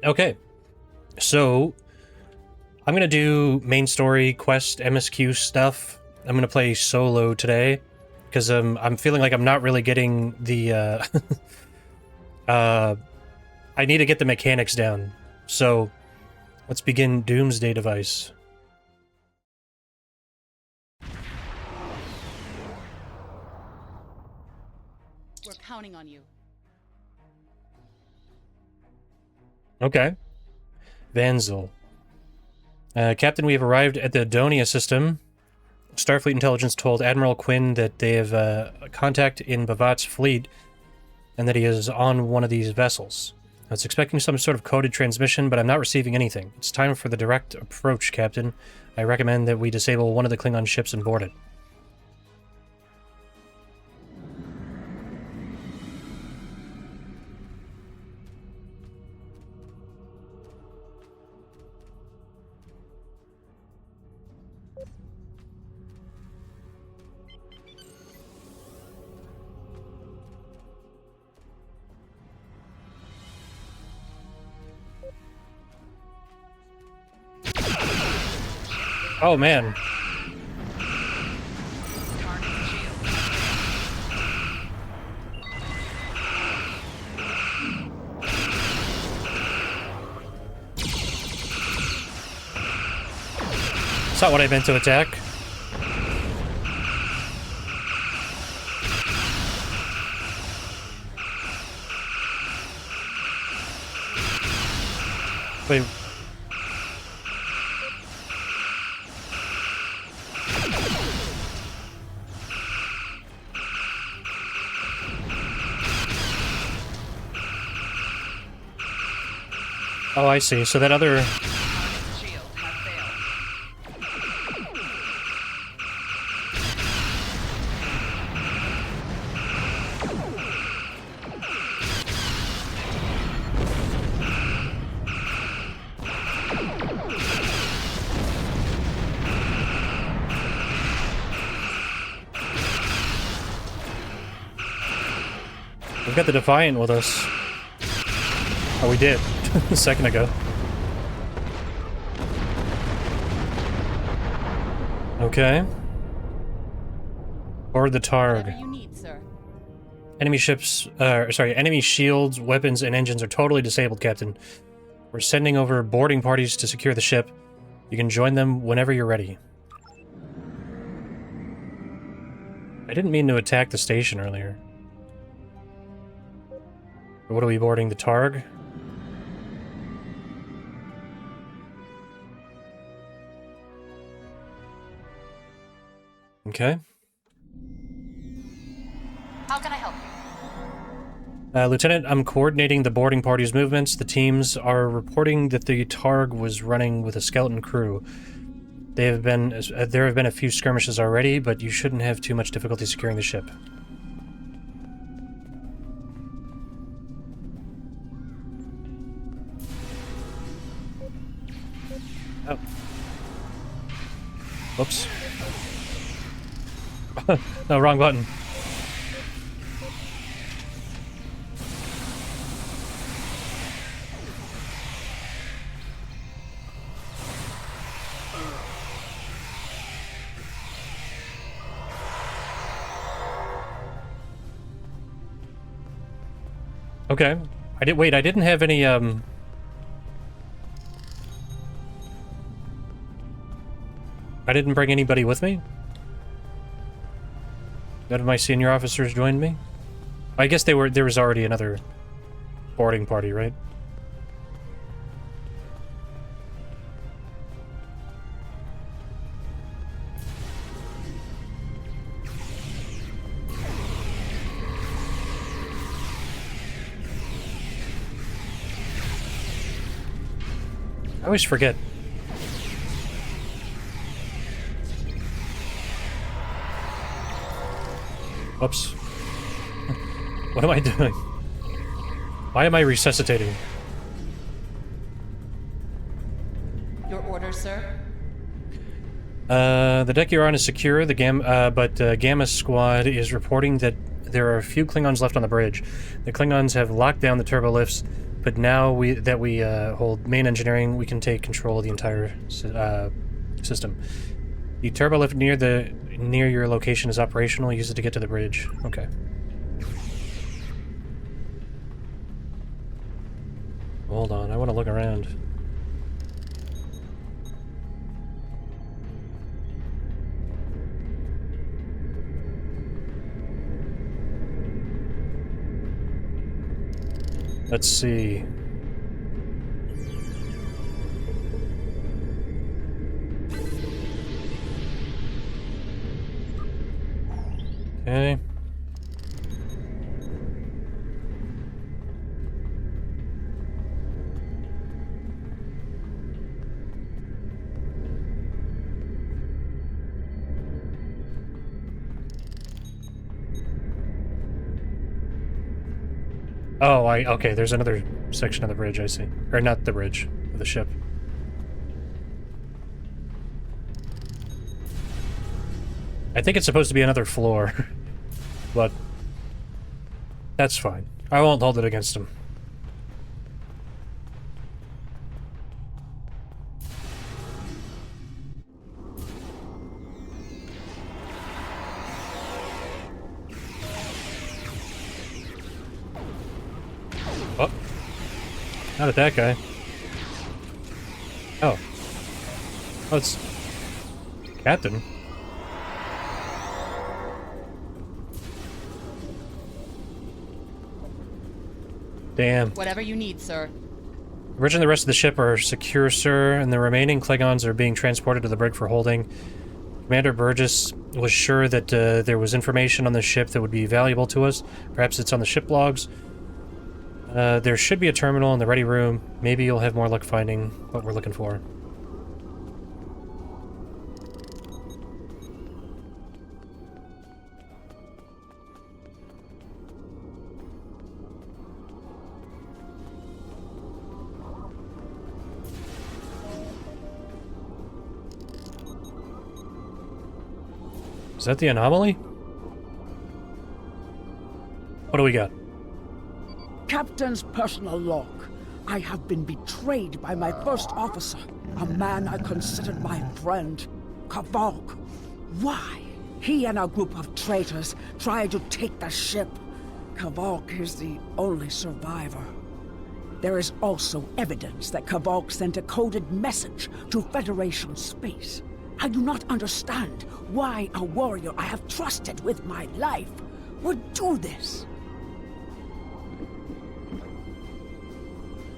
Okay, so I'm gonna do main story, quest, MSQ stuff. I'm gonna play solo today because I'm feeling like I'm not really getting the I need to get the mechanics down. So let's begin Doomsday device. We're counting on you. Okay. Vanzel. Captain, we have arrived at the Adonia system. Starfleet intelligence told Admiral Quinn that they have contact in Bavat's fleet and that he is on one of these vessels. I was expecting some sort of coded transmission, but I'm not receiving anything. It's time for the direct approach, Captain. I recommend that we disable one of the Klingon ships and board it. Oh, man. That's not what I meant to attack. Wait. Oh, I see. So that other... We've got the Defiant with us. Oh, we did. A second ago. Okay. Board the Torg. Whatever you need, sir. Enemy ships, enemy shields, weapons, and engines are totally disabled, Captain. We're sending over boarding parties to secure the ship. You can join them whenever you're ready. I didn't mean to attack the station earlier. What are we boarding? The Torg? Okay. How can I help you? Lieutenant, I'm coordinating the boarding party's movements. The teams are reporting that the Torg was running with a skeleton crew. There have been a few skirmishes already, but you shouldn't have too much difficulty securing the ship. Oh. Whoops. No, wrong button. Okay. I didn't have any, I didn't bring anybody with me? None of my senior officers joined me? I guess there was already another boarding party, right? I always forget. Whoops. What am I doing? Why am I resuscitating? Your order, sir? The deck you're on is secure, but Gamma Squad is reporting that there are a few Klingons left on the bridge. The Klingons have locked down the turbo lifts, but now we hold main engineering, we can take control of the entire system. The turbo lift near your location is operational. Use it to get to the bridge. Okay. Hold on, I want to look around. Let's see. Okay. Oh, okay, there's another section of the bridge, I see. Or not the bridge, of the ship. I think it's supposed to be another floor, but that's fine. I won't hold it against him. Oh. Not at that guy. Oh. Oh, it's... Captain. Damn. Whatever you need, sir. The bridge and the rest of the ship are secure, sir, and the remaining Klingons are being transported to the brig for holding. Commander Burgess was sure that there was information on the ship that would be valuable to us. Perhaps it's on the ship logs. There should be a terminal in the ready room. Maybe you'll have more luck finding what we're looking for. Is that the anomaly? What do we got? Captain's personal log. I have been betrayed by my first officer, a man I considered my friend, Kavul. Why? He and a group of traitors tried to take the ship. Kavul is the only survivor. There is also evidence that Kavul sent a coded message to Federation space. I do not understand why a warrior I have trusted with my life would do this.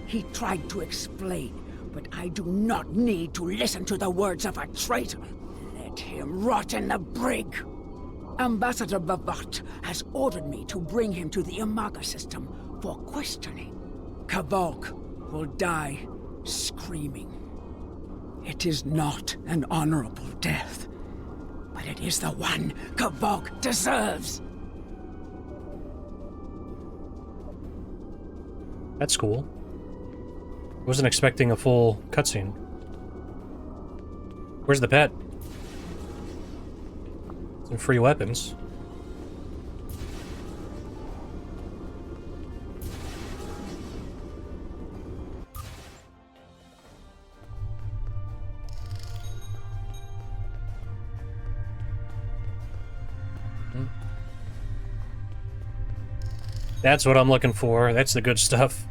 He tried to explain, but I do not need to listen to the words of a traitor. Let him rot in the brig. Ambassador Bavat has ordered me to bring him to the Imaga system for questioning. Kavul will die screaming. It is not an honorable death, but it is the one Kavul deserves. That's cool. Wasn't expecting a full cutscene. Where's the pet? Some free weapons. That's what I'm looking for. That's the good stuff.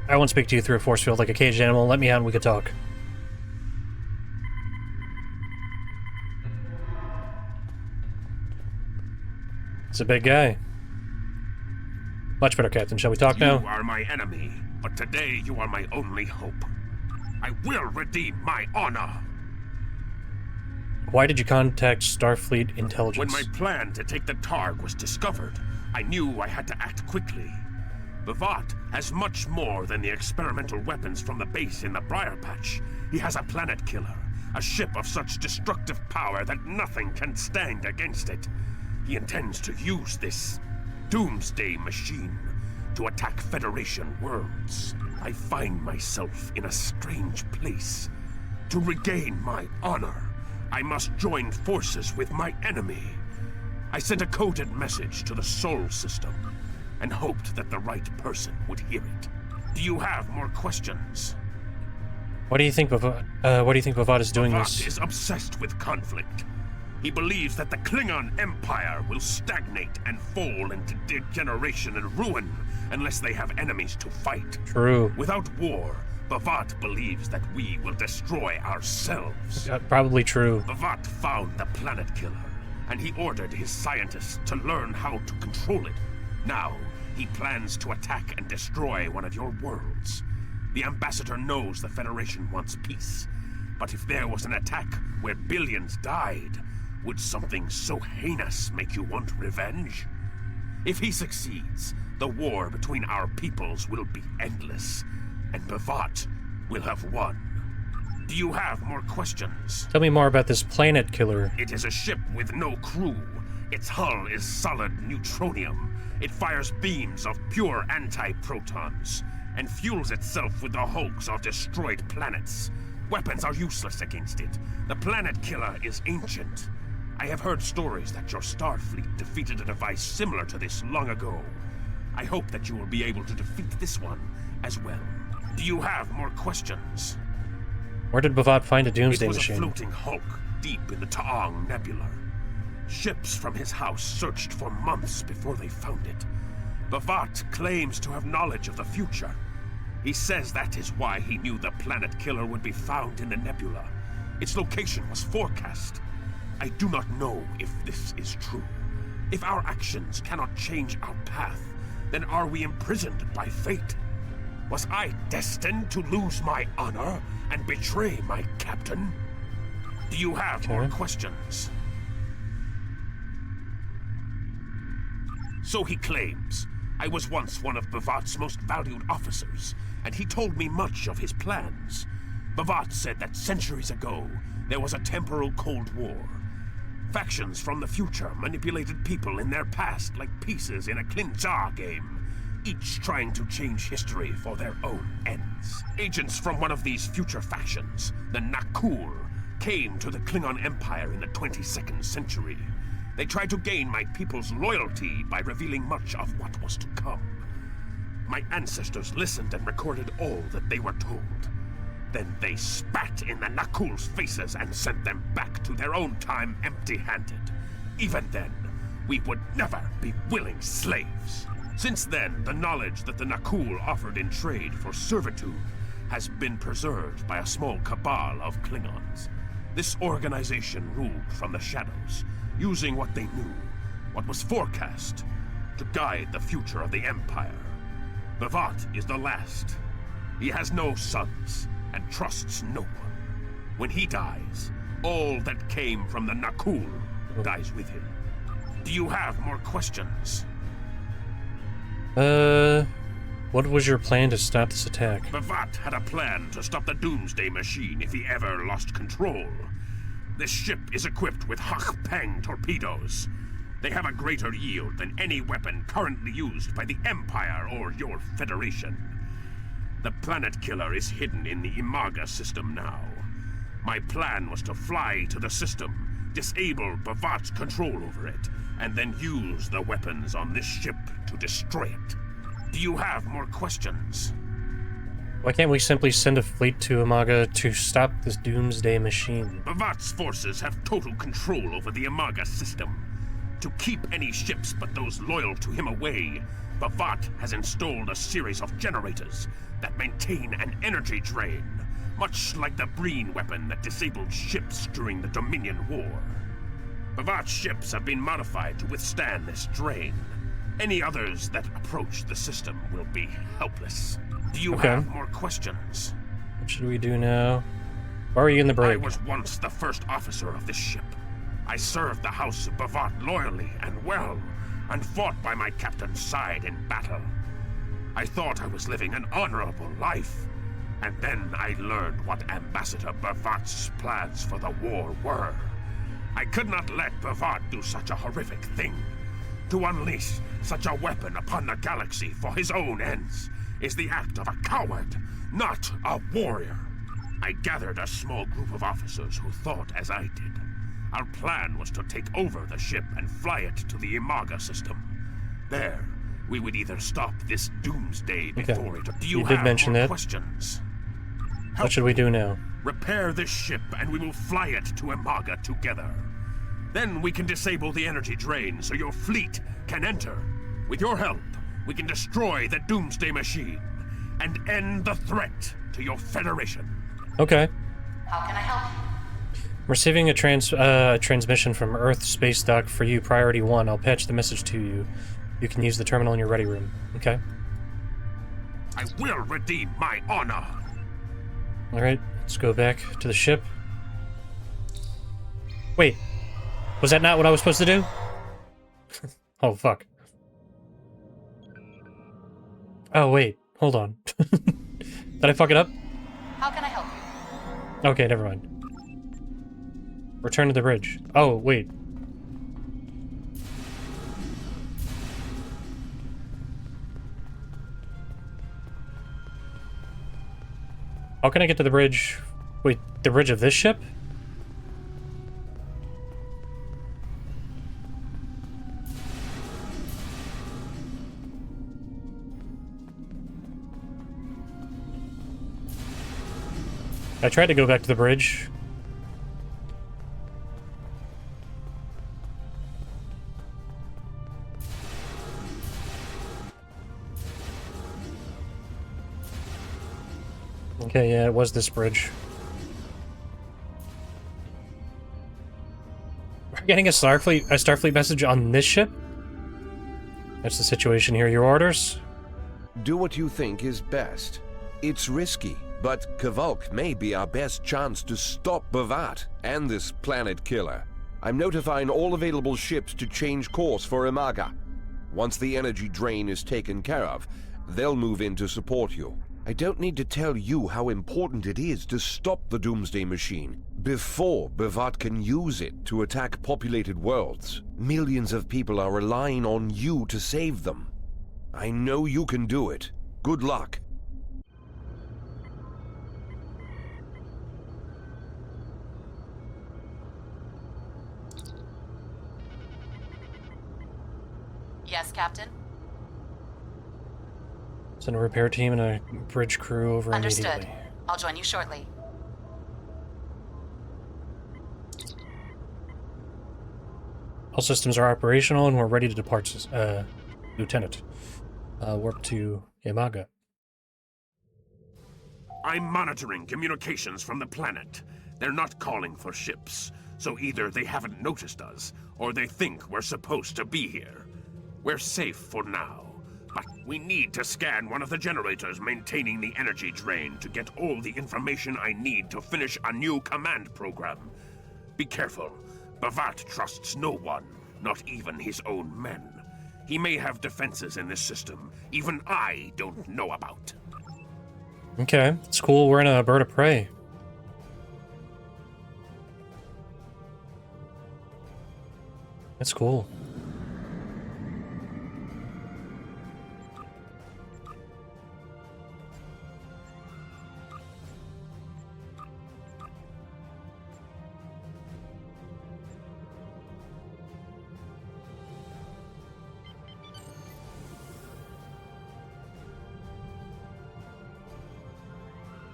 I won't speak to you through a force field like a caged animal. Let me out and we could talk. It's a big guy. Much better, Captain. Shall we talk now? You are my enemy, but today you are my only hope. I will redeem my honor. Why did you contact Starfleet intelligence? When my plan to take the Torg was discovered, I knew I had to act quickly. Bavat has much more than the experimental weapons from the base in the Briar Patch. He has a planet killer, A ship of such destructive power that nothing can stand against it. He intends to use this Doomsday machine to attack Federation worlds. I find myself in a strange place. To regain my honor, I must join forces with my enemy. I sent a coded message to the Sol system and hoped that the right person would hear it. Do you have more questions? What do you think Bavat, is doing Bavat this? is obsessed with conflict. He believes that the Klingon Empire will stagnate and fall into degeneration and ruin unless they have enemies to fight. True. Without war, Bavat believes that we will destroy ourselves. Probably true. Bavat found the planet killer, and he ordered his scientists to learn how to control it. Now, he plans to attack and destroy one of your worlds. The Ambassador knows the Federation wants peace, but if there was an attack where billions died, would something so heinous make you want revenge? If he succeeds, the war between our peoples will be endless, and Bavat will have won. Do you have more questions? Tell me more about this planet killer. It is a ship with no crew. Its hull is solid neutronium. It fires beams of pure anti-protons, and fuels itself with the hulks of destroyed planets. Weapons are useless against it. The planet killer is ancient. I have heard stories that your Starfleet defeated a device similar to this long ago. I hope that you will be able to defeat this one as well. Do you have more questions? Where did Bavat find a Doomsday It was machine? a floating hulk deep in the Taong Nebula. Ships from his house searched for months before they found it. Bavat claims to have knowledge of the future. He says that is why he knew the planet killer would be found in the nebula. Its location was forecast. I do not know if this is true. If our actions cannot change our path, then are we imprisoned by fate? Was I destined to lose my honor and betray my captain? Do you have more questions? So he claims. I was once one of Bavat's most valued officers, and he told me much of his plans. Bavat said that centuries ago, there was a temporal Cold War. Factions from the future manipulated people in their past like pieces in a Klingon game, each trying to change history for their own ends. Agents from one of these future factions, the Nakul, came to the Klingon Empire in the 22nd century. They tried to gain my people's loyalty by revealing much of what was to come. My ancestors listened and recorded all that they were told. Then they spat in the Nakul's faces and sent them back to their own time empty-handed. Even then, we would never be willing slaves. Since then, the knowledge that the Nakul offered in trade for servitude has been preserved by a small cabal of Klingons. This organization ruled from the shadows, using what they knew, what was forecast, to guide the future of the Empire. Bavat is the last. He has no sons, and trusts no one. When he dies, all that came from the Nakul dies with him. Do you have more questions? What was your plan to stop this attack? Bavat had a plan to stop the Doomsday machine if he ever lost control. This ship is equipped with Hach-Peng torpedoes. They have a greater yield than any weapon currently used by the Empire or your Federation. The planet killer is hidden in the Imaga system now. My plan was to fly to the system, disable Bavat's control over it, and then use the weapons on this ship to destroy it. Do you have more questions? Why can't we simply send a fleet to Imaga to stop this Doomsday machine? Bavat's forces have total control over the Imaga system. To keep any ships but those loyal to him away, Bavat has installed a series of generators that maintain an energy drain, much like the Breen weapon that disabled ships during the Dominion War. Bavat's ships have been modified to withstand this drain. Any others that approach the system will be helpless. Do you have more questions? What should we do now? Why are you in the Brig? I was once the first officer of this ship. I served the House of Bavat loyally and well, and fought by my captain's side in battle. I thought I was living an honorable life, And then I learned what Ambassador Bavat's plans for the war were. I could not let Bavat do such a horrific thing. To unleash such a weapon upon the galaxy for his own ends is the act of a coward, not a warrior. I gathered a small group of officers who thought as I did. Our plan was to take over the ship and fly it to the Imaga system. There, we would either stop this Doomsday before it. Do you did mention that. Questions? What should we do now? Repair this ship and we will fly it to Imaga together. Then we can disable the energy drain so your fleet can enter. With your help, we can destroy the Doomsday machine and end the threat to your Federation. Okay. How can I help you? Receiving a transmission from Earth Space Dock for you, Priority 1. I'll patch the message to you. You can use the terminal in your ready room. Okay. I will redeem my honor. Alright, let's go back to the ship. Wait. Was that not what I was supposed to do? Oh, fuck. Oh, wait. Hold on. Did I fuck it up? How can I help you? Okay, never mind. Return to the bridge. Oh, wait. How can I get to the bridge? Wait, the bridge of this ship? I tried to go back to the bridge. Okay, yeah, it was this bridge. We're getting a Starfleet message on this ship? That's the situation here. Your orders? Do what you think is best. It's risky, but Kavul may be our best chance to stop Bavat and this planet killer. I'm notifying all available ships to change course for Imaga. Once the energy drain is taken care of, they'll move in to support you. I don't need to tell you how important it is to stop the Doomsday machine before Bavat can use it to attack populated worlds. Millions of people are relying on you to save them. I know you can do it. Good luck. Yes, Captain? Send a repair team and a bridge crew over Understood. immediately. I'll join you shortly. All systems are operational and we're ready to depart, Lieutenant. Warp to Imaga. I'm monitoring communications from the planet. They're not calling for ships, so either they haven't noticed us, or they think we're supposed to be here. We're safe for now, but we need to scan one of the generators maintaining the energy drain to get all the information I need to finish a new command program. Be careful. Bavat trusts no one, not even his own men. He may have defenses in this system even I don't know about. Okay, it's cool. We're in a bird of prey. That's cool.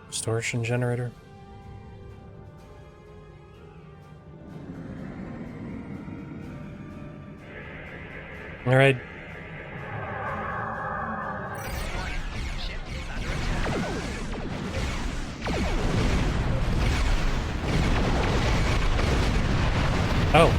Distortion generator. All right. Oh.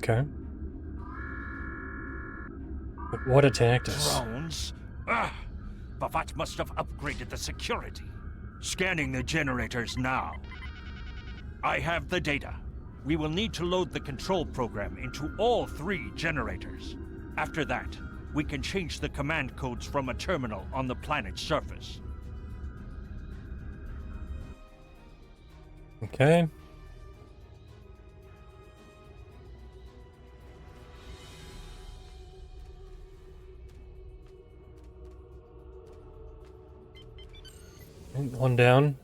Okay. What attacked us? Drones? Bavat must have upgraded the security. Scanning the generators now. I have the data. We will need to load the control program into all 3 generators. After that, we can change the command codes from a terminal on the planet's surface. Okay. One down.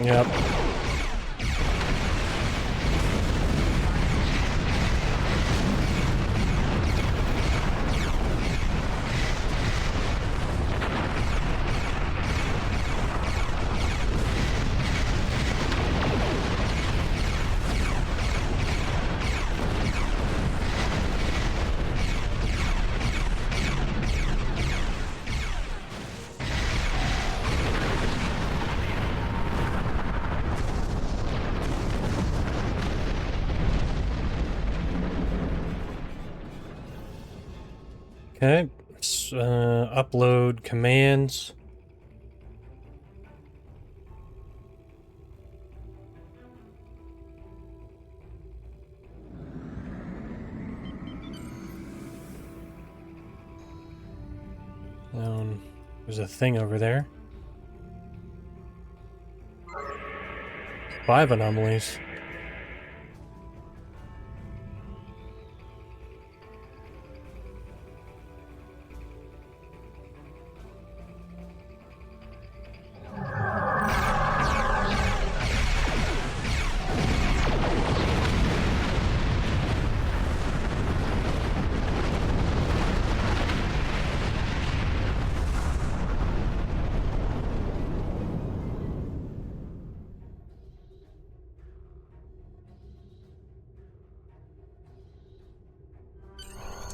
Yep. Okay, upload commands. There's a thing over there. 5 anomalies.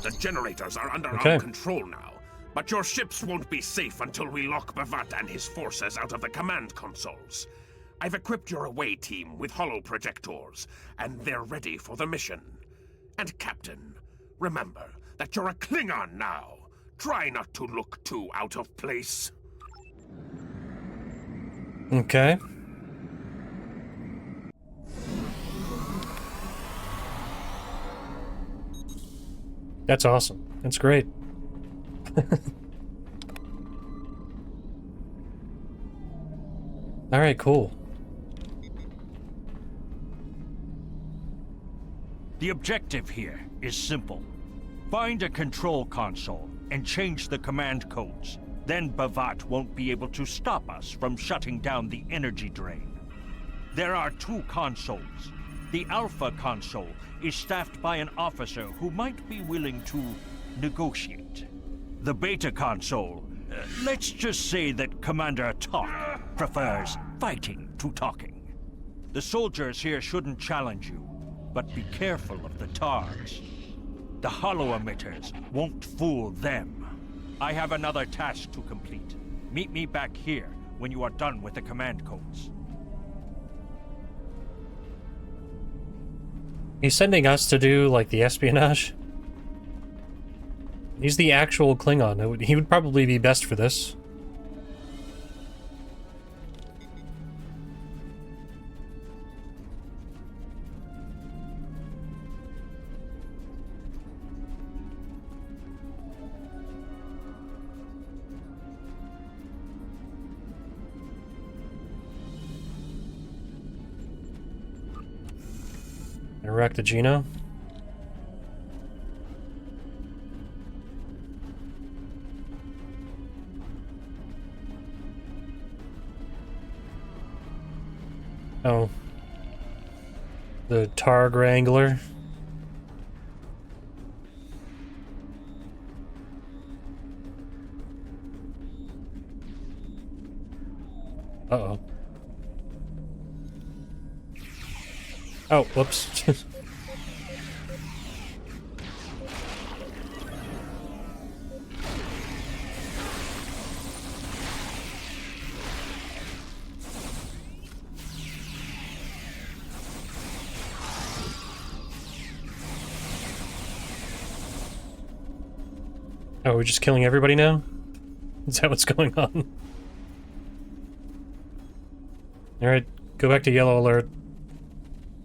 The generators are under Okay. our control now, but your ships won't be safe until we lock Bavat and his forces out of the command consoles. I've equipped your away team with holo projectors, and they're ready for the mission. And Captain, remember that you're a Klingon now. Try not to look too out of place. Okay. That's awesome. That's great. All right, cool. The objective here is simple. Find a control console and change the command codes. Then Bavat won't be able to stop us from shutting down the energy drain. There are 2 consoles. The Alpha console is staffed by an officer who might be willing to negotiate. The Beta console, let's just say that Commander Torg prefers fighting to talking. The soldiers here shouldn't challenge you, but be careful of the Tars. The holo emitters won't fool them. I have another task to complete. Meet me back here when you are done with the command codes. He's sending us to do, like, the espionage? He's the actual Klingon. He would probably be best for this. Wreck the Geno. Oh. The Targ Wrangler. Uh-oh. Oh, whoops. Oh, we're just killing everybody now? Is that what's going on? Alright, go back to yellow alert.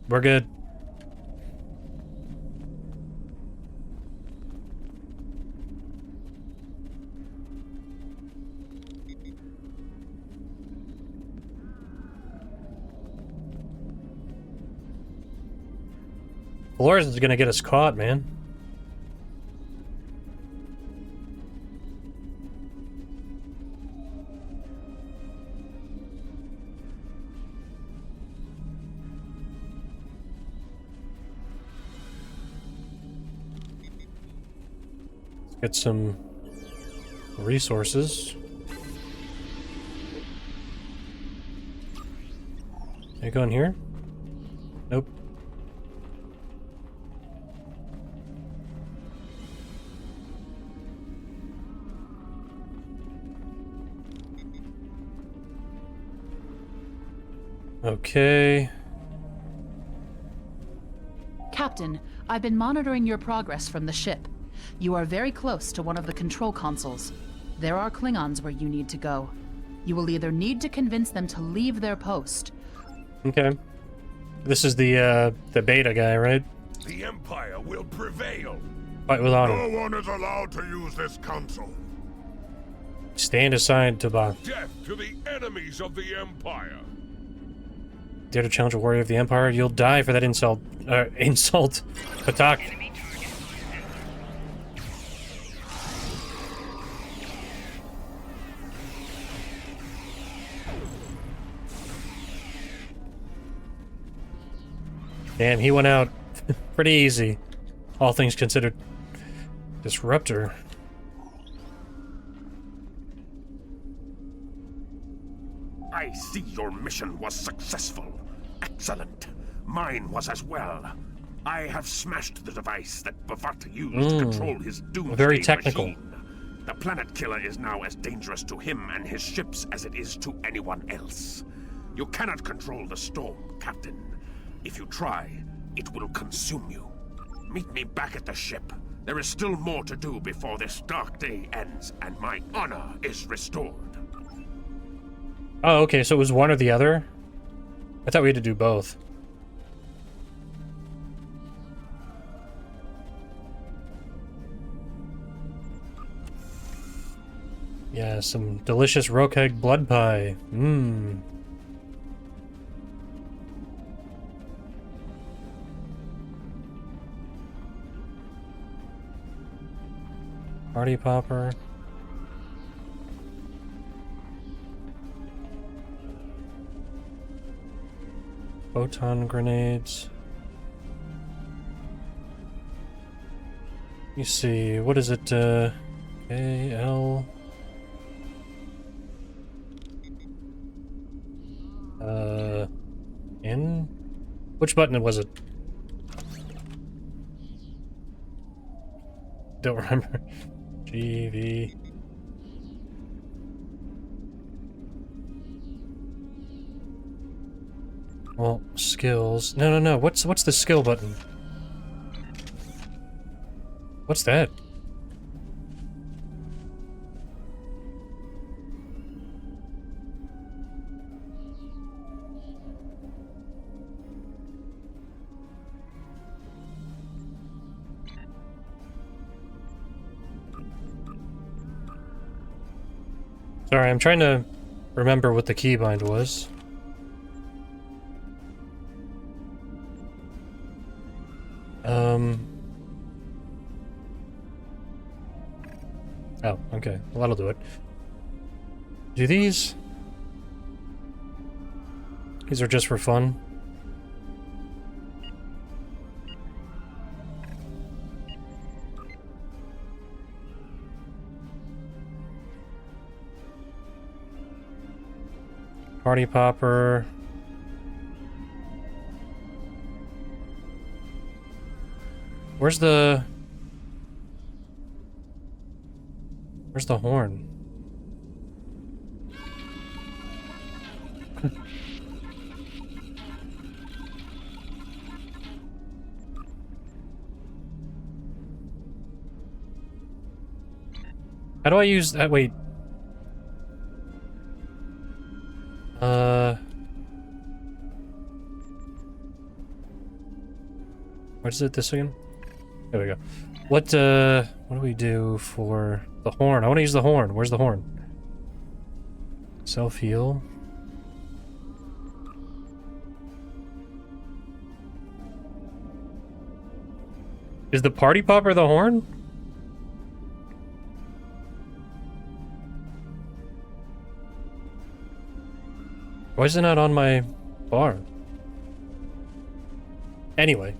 We're good. Dolores is gonna get us caught, man. Let's get some resources. Can I go in here? Nope. Okay. Captain, I've been monitoring your progress from the ship. You are very close to one of the control consoles. There are Klingons where you need to go. You will either need to convince them to leave their post. Okay. This is the beta guy, right? The Empire will prevail. Fight with honor. No one is allowed to use this console. Stand aside, Tuba. Death to the enemies of the Empire. Dare to challenge a warrior of the Empire? You'll die for that insult. Insult. Attack. Damn, he went out pretty easy, all things considered. Disruptor. I see your mission was successful. Excellent. Mine was as well. I have smashed the device that Bavat used to control his Doomsday very technical. machine. The planet killer is now as dangerous to him and his ships as it is to anyone else. You cannot control the storm, Captain. If you try, it will consume you. Meet me back at the ship. There is still more to do before this dark day ends and my honor is restored. Oh, okay, so it was one or the other? I thought we had to do both. Yeah, some delicious roqueg blood pie. Mmm. Party popper. Photon grenades. Let me see, what is it, L. N? Which button was it? Don't remember. G, V. Well, skills. No. What's the skill button? What's that? Sorry, I'm trying to remember what the keybind was. Oh, okay. Well, that'll do it. Do these... These are just for fun? Party popper. Where's the horn? How do I use that? Wait. What is it, this again? There we go. What do we do for the horn? I want to use the horn. Where's the horn? Self-heal. Is the party popper the horn? Why is it not on my bar? Anyway.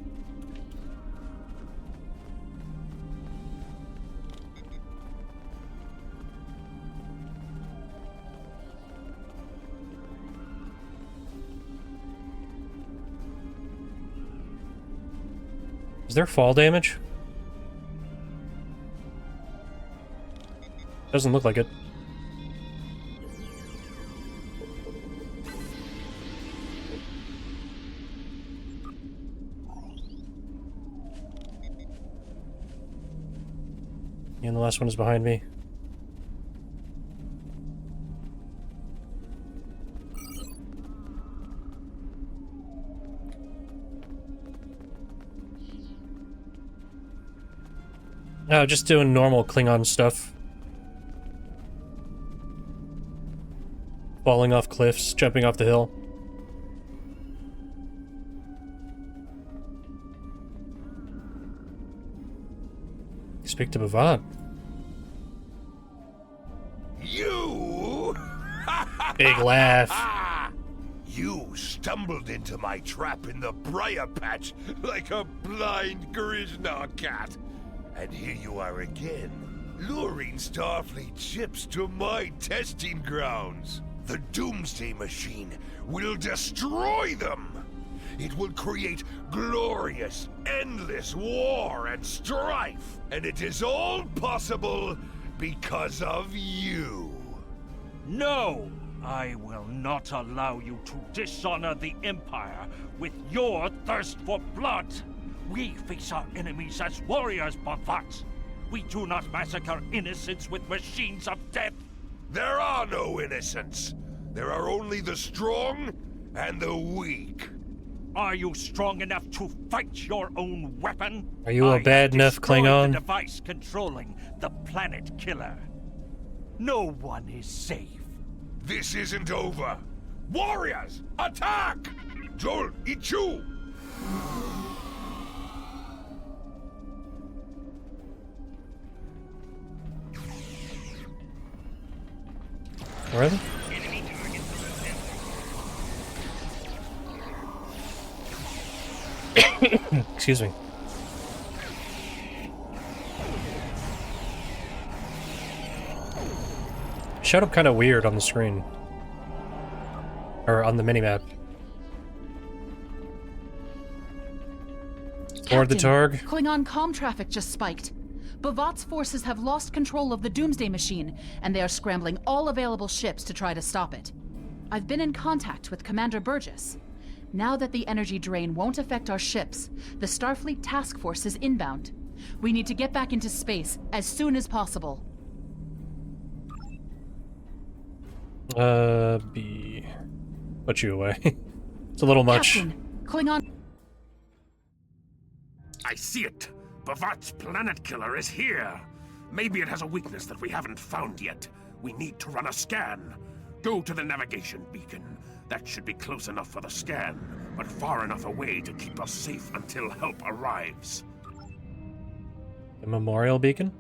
Is there fall damage? Doesn't look like it. And the last one is behind me. No, just doing normal Klingon stuff. Falling off cliffs, jumping off the hill. Speak to Bavat. You? Big laugh. You stumbled into my trap in the briar patch like a blind Grishna cat. And here you are again, luring Starfleet ships to my testing grounds. The Doomsday machine will destroy them. It will create glorious, endless war and strife. And it is all possible because of you. No! I will not allow you to dishonor the Empire with your thirst for blood. We face our enemies as warriors, Bavat. We do not massacre innocents with machines of death. There are no innocents. There are only the strong and the weak. Are you strong enough to fight your own weapon? Are you a bad enough Klingon? The device controlling the planet killer. No one is safe. This isn't over. Warriors, attack! Joel, Ichu! Where are they? Excuse me. Showed up kind of weird on the screen. Or on the minimap. Board the Torg. Klingon comm traffic just spiked. Bavat's forces have lost control of the Doomsday machine, and they are scrambling all available ships to try to stop it. I've been in contact with Commander Burgess. Now that the energy drain won't affect our ships, the Starfleet task force is inbound. We need to get back into space as soon as possible. B. Put you away. It's a little much. Captain, Klingon... I see it. Bavat's planet killer is here. Maybe it has a weakness that we haven't found yet. We need to run a scan. Go to the navigation beacon. That should be close enough for the scan, but far enough away to keep us safe until help arrives. The memorial beacon?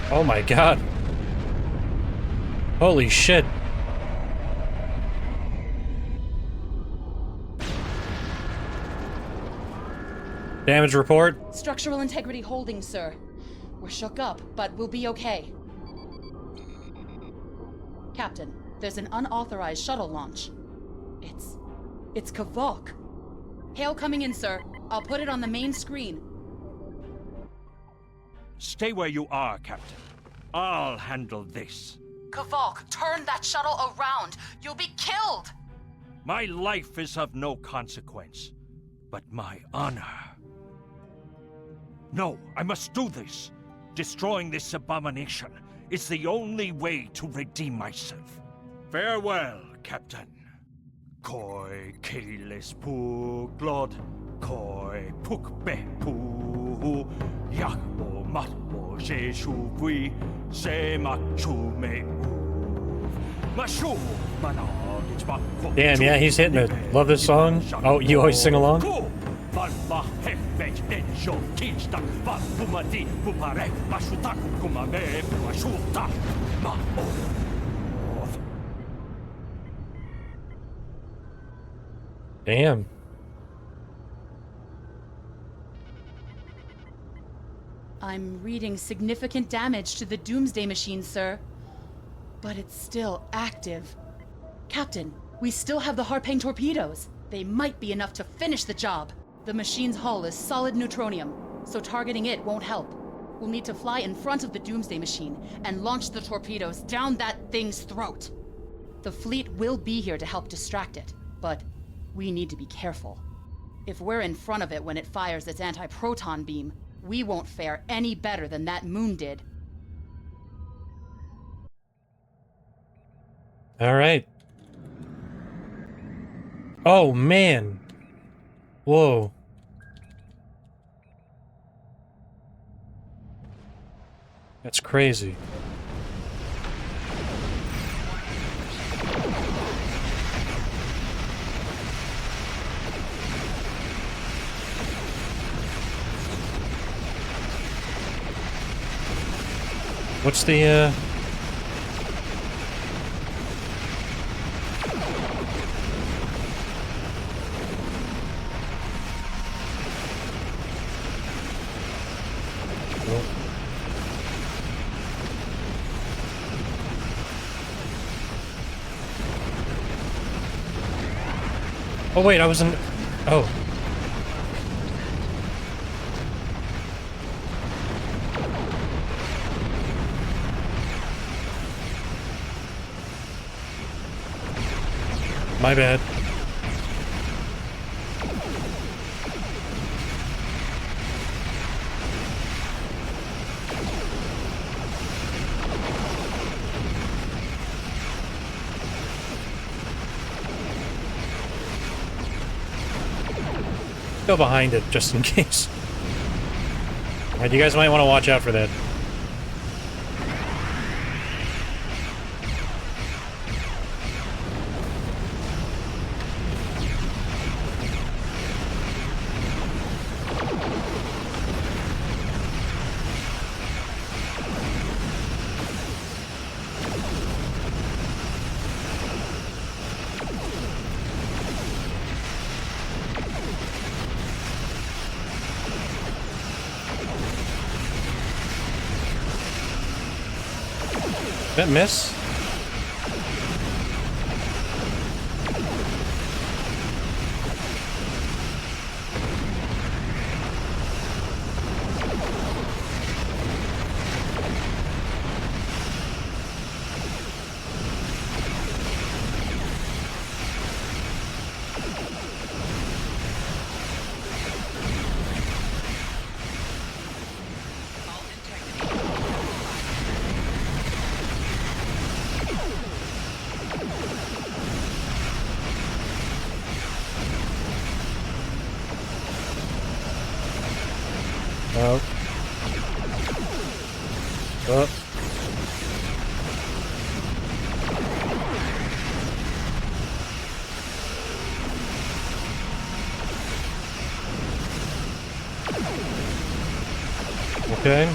Oh my god. Holy shit. Damage report. Structural integrity holding, sir. We're shook up, but we'll be okay. Captain, there's an unauthorized shuttle launch. It's Kavul. Hail coming in, sir. I'll put it on the main screen. Stay where you are, Captain. I'll handle this. Kavul, turn that shuttle around! You'll be killed! My life is of no consequence, but my honor. No, I must do this. Destroying this abomination is the only way to redeem myself. Farewell, Captain. Koi keles pu glod, koi puk be pu, yak o mat o je shu bui, se mak chu me u. Mashu managich ba. Damn, yeah, he's hitting it. Love this song. Oh, you always sing along? Damn. I'm reading significant damage to the Doomsday machine, sir. But it's still active. Captain, we still have the Harpang torpedoes. They might be enough to finish the job. The machine's hull is solid neutronium, so targeting it won't help. We'll need to fly in front of the Doomsday machine and launch the torpedoes down that thing's throat. The fleet will be here to help distract it, but we need to be careful. If we're in front of it when it fires its anti-proton beam, we won't fare any better than that moon did. All right. Oh, man. Whoa. That's crazy. What's the, Oh, wait, I was in... Oh. My bad. Go behind it, just in case. Alright, you guys might want to watch out for that. That miss? Oh. Oh. Okay.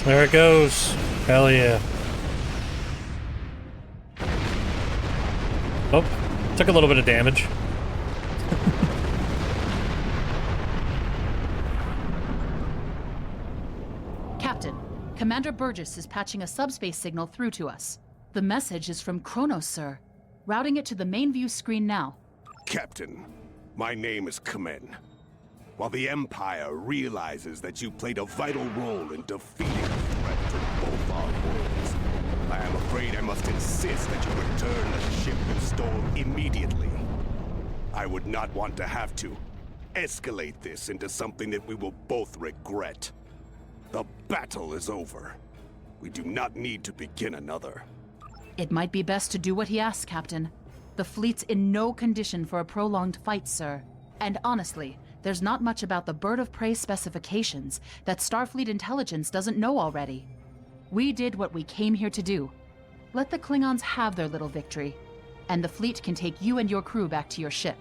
There it goes. Hell yeah. Oh, took a little bit of damage. Captain, Commander Burgess is patching a subspace signal through to us. The message is from Kronos, sir. Routing it to the main view screen now. Captain, my name is Kamen. While the Empire realizes that you played a vital role in defeating the threat to both our worlds, I am afraid I must insist that you return the ship you stole immediately. I would not want to have to escalate this into something that we will both regret. The battle is over. We do not need to begin another. It might be best to do what he asks, Captain. The fleet's in no condition for a prolonged fight, sir. And honestly, there's not much about the Bird of Prey specifications that Starfleet intelligence doesn't know already. We did what we came here to do. Let the Klingons have their little victory, and the fleet can take you and your crew back to your ship.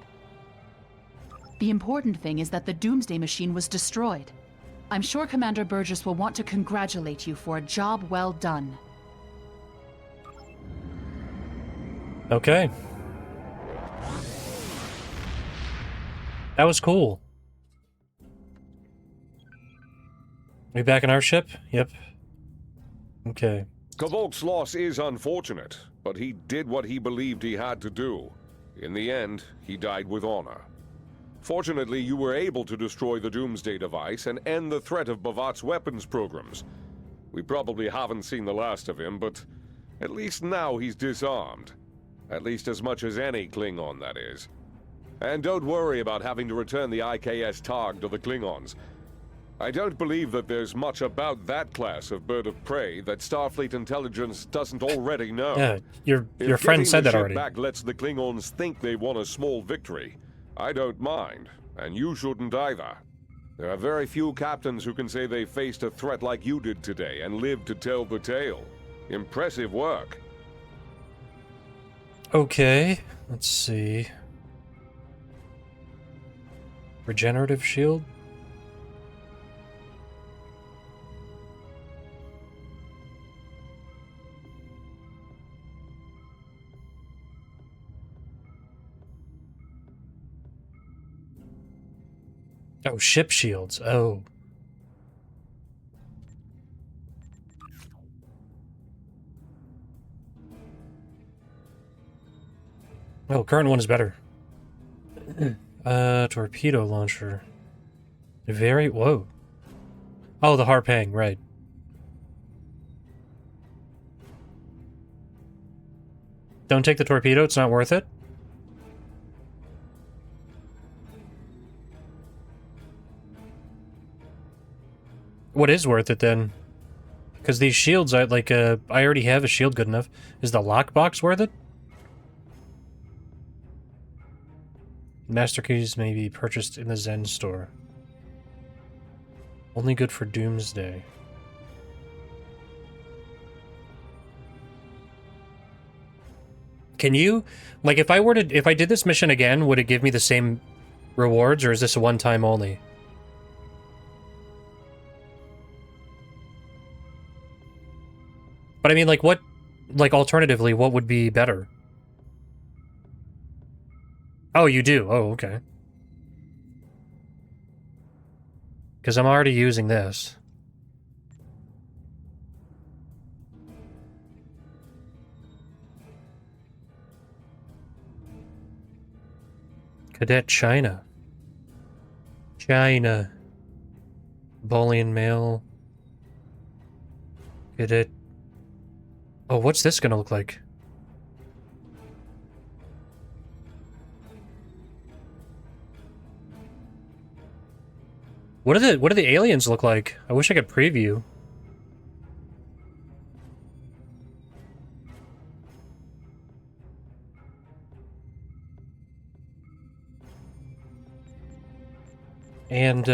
The important thing is that the Doomsday machine was destroyed. I'm sure Commander Burgess will want to congratulate you for a job well done. Okay. That was cool. We back in our ship? Yep. Okay. Kavul's loss is unfortunate, but he did what he believed he had to do. In the end, he died with honor. Fortunately, you were able to destroy the Doomsday device and end the threat of Bavat's weapons programs. We probably haven't seen the last of him, but at least now he's disarmed. At least as much as any Klingon, that is. And don't worry about having to return the IKS Tar to the Klingons. I don't believe that there's much about that class of bird of prey that Starfleet intelligence doesn't already know. Yeah, your friend said that already. If getting the ship back lets the Klingons think they won a small victory, I don't mind, and you shouldn't either. There are very few captains who can say they faced a threat like you did today and lived to tell the tale. Impressive work. Okay, let's see. Regenerative shield? Oh, ship shields. Oh. Oh, current one is better. Torpedo launcher. Whoa. Oh, the Harpang, right. Don't take the torpedo, it's not worth it. What is worth it then? Because these shields, I already have a shield good enough. Is the lockbox worth it? Master keys may be purchased in the Zen store. Only good for Doomsday. Can you, like, if I did this mission again, would it give me the same rewards, or is this a one-time only? But I mean, like, what, like, alternatively, what would be better? Oh, you do? Oh, okay. Because I'm already using this. Cadet China. China. Bolian Mail. Cadet. Oh, what's this gonna look like? What do the aliens look like? I wish I could preview. And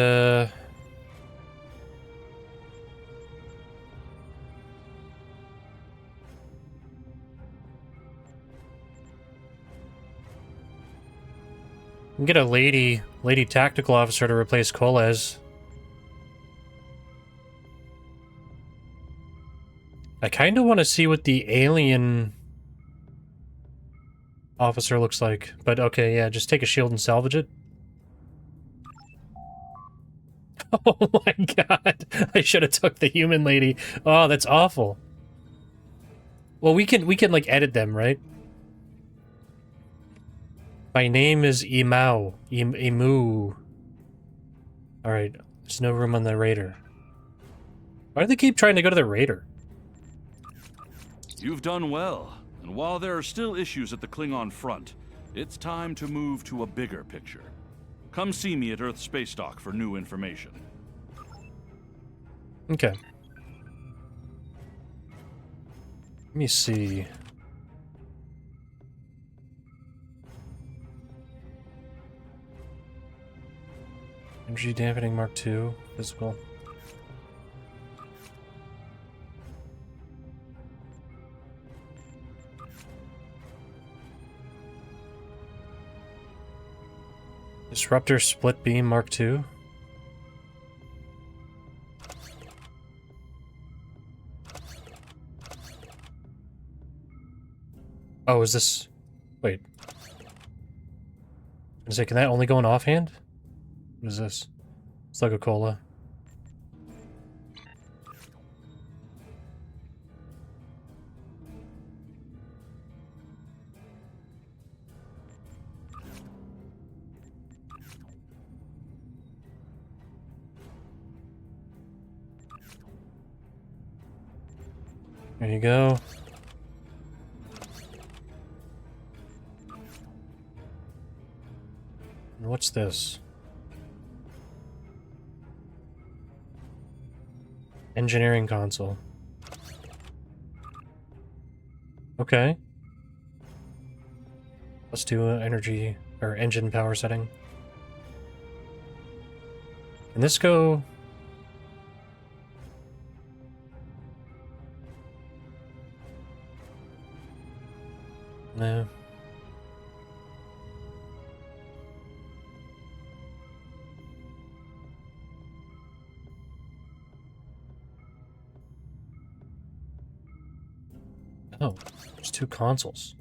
get a lady tactical officer to replace Koles. I kind of want to see what the alien officer looks like. But okay, yeah, just take a shield and salvage it. Oh my god. I should have took the human lady. Oh, that's awful. Well, we can like edit them, right? My name is Imao. Imu. Alright, there's no room on the raider. Why do they keep trying to go to the raider? You've done well, and while there are still issues at the Klingon front, it's time to move to a bigger picture. Come see me at Earth Space Dock for new information. Okay. Let me see. Energy dampening Mark II, physical. Disruptor split beam Mark II. Oh, is this... Wait. I was gonna say, can that only go in offhand? What is this? Slug of cola. There you go. And what's this? Engineering console. Okay. Let's do energy or engine power setting. Can this go? No. Oh, there's two consoles.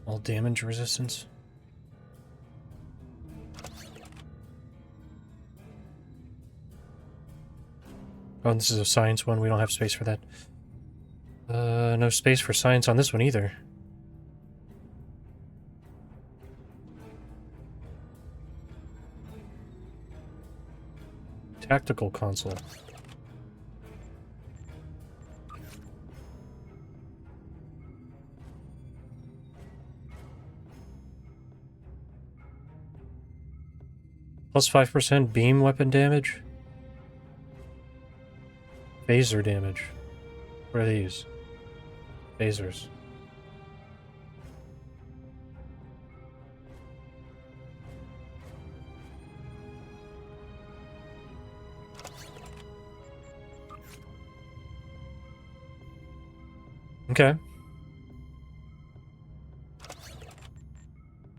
All damage resistance. Oh, and this is a science one. We don't have space for that. No space for science on this one either. Tactical console. Plus 5% beam weapon damage. Phaser damage. What are these? Phasers. Okay.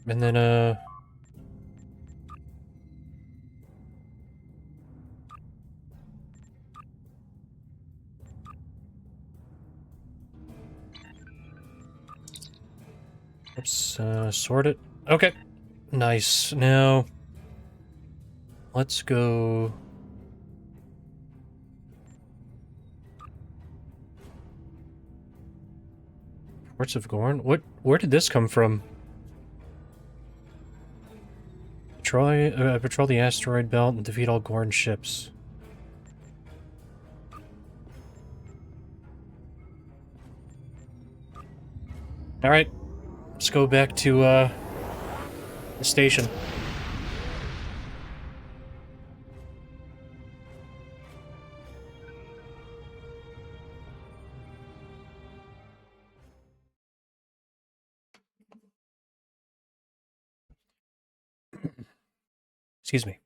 And then, oops, sort it. Okay. Nice. Now, let's go... Ports of Gorn? Where did this come from? Patrol the asteroid belt and defeat all Gorn ships. Alright. Let's go back to, the station. Excuse me.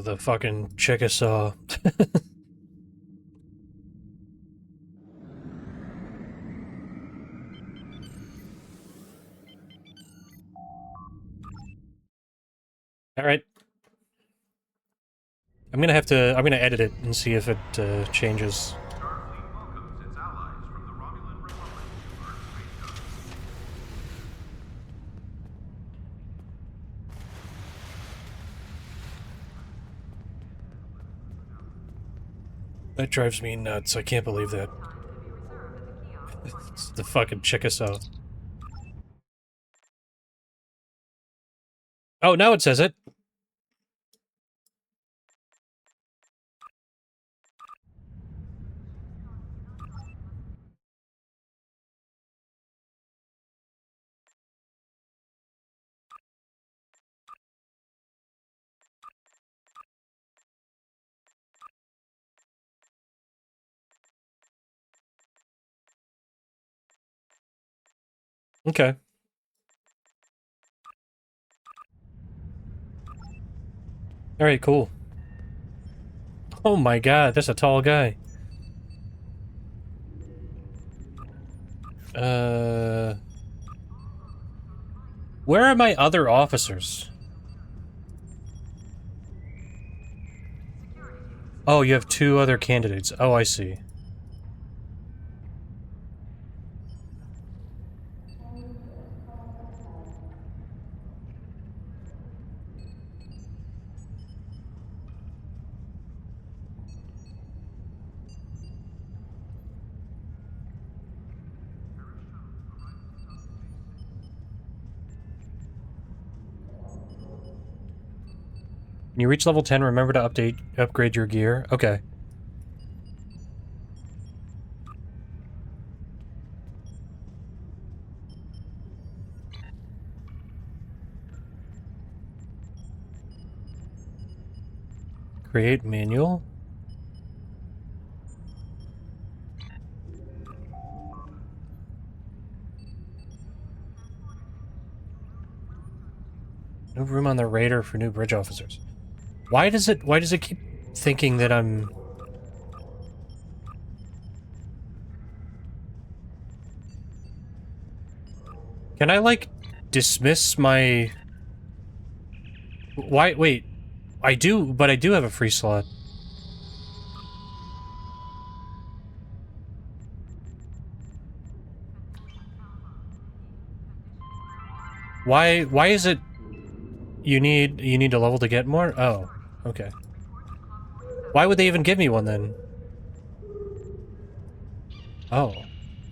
The fucking Chickasaw. All right. I'm gonna edit it and see if it changes. Starfleet welcomes its allies from the Romulan Republic to Earth Space Coast. That drives me nuts. I can't believe that. It's the fucking Chickasaw. Oh, now it says it. Okay. Alright, cool. Oh my god, that's a tall guy. Where are my other officers? Oh, you have 2 other candidates. Oh, I see. When you reach level 10, remember to upgrade your gear. Okay. Create manual. No room on the radar for new bridge officers. Why does it keep thinking that I'm... Can I, like, dismiss my... Why, wait. I do have a free slot. Why is it... You need a level to get more? Oh, okay. Why would they even give me one then? Oh.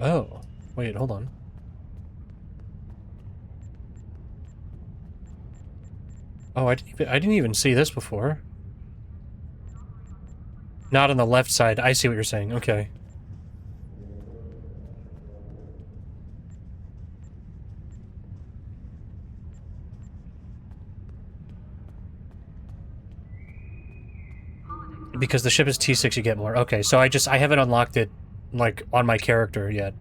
Oh. Wait, hold on. Oh, I didn't even see this before. Not on the left side. I see what you're saying. Okay. Because the ship is T6, you get more. Okay, so I haven't unlocked it, like, on my character yet.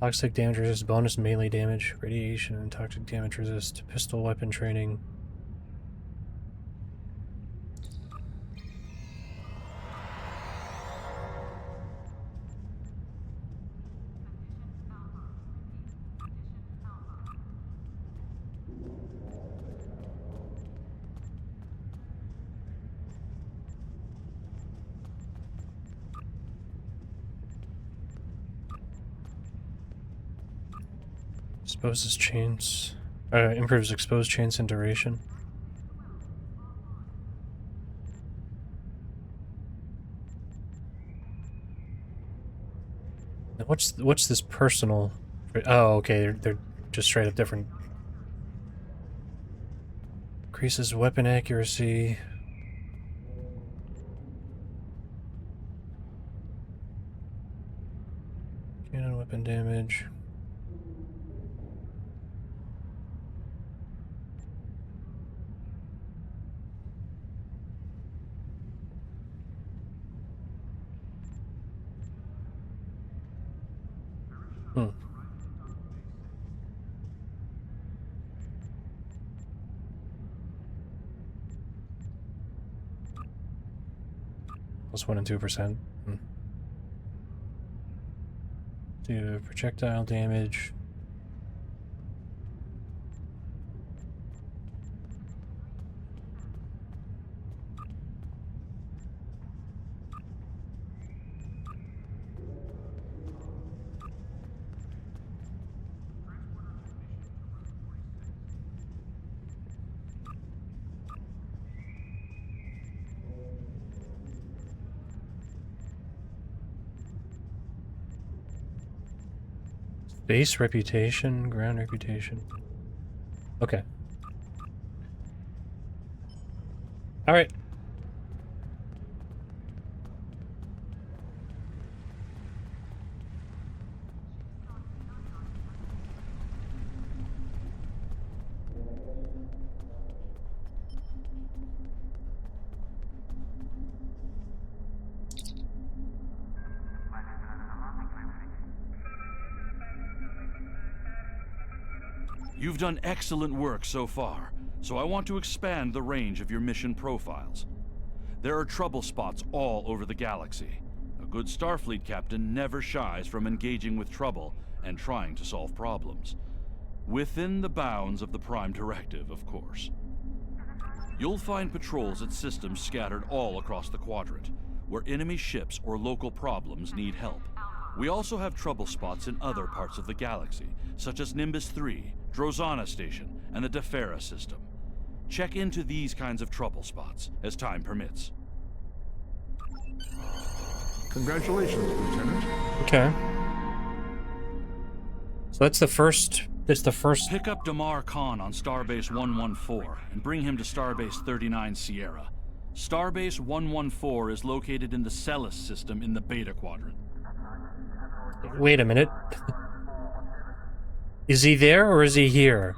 Toxic damage resist, bonus melee damage, radiation and toxic damage resist, pistol weapon training. Exposes chains. Improves exposed chains and duration. Now what's this personal? Oh, okay, they're just straight up different. Increases weapon accuracy. Cannon weapon damage. Hmm. Plus 1 and 2%. Hmm. Do projectile damage. Base reputation, ground reputation. Okay. Alright. You've done excellent work so far, so I want to expand the range of your mission profiles. There are trouble spots all over the galaxy. A good Starfleet captain never shies from engaging with trouble and trying to solve problems. Within the bounds of the Prime Directive, of course. You'll find patrols at systems scattered all across the quadrant, where enemy ships or local problems need help. We also have trouble spots in other parts of the galaxy, such as Nimbus 3, Drozana Station, and the Defera system. Check into these kinds of trouble spots, as time permits. Congratulations, Lieutenant. Okay. So that's the first... Pick up Damar Khan on Starbase 114 and bring him to Starbase 39 Sierra. Starbase 114 is located in the Celis system in the Beta Quadrant. Wait a minute. Is he there or is he here?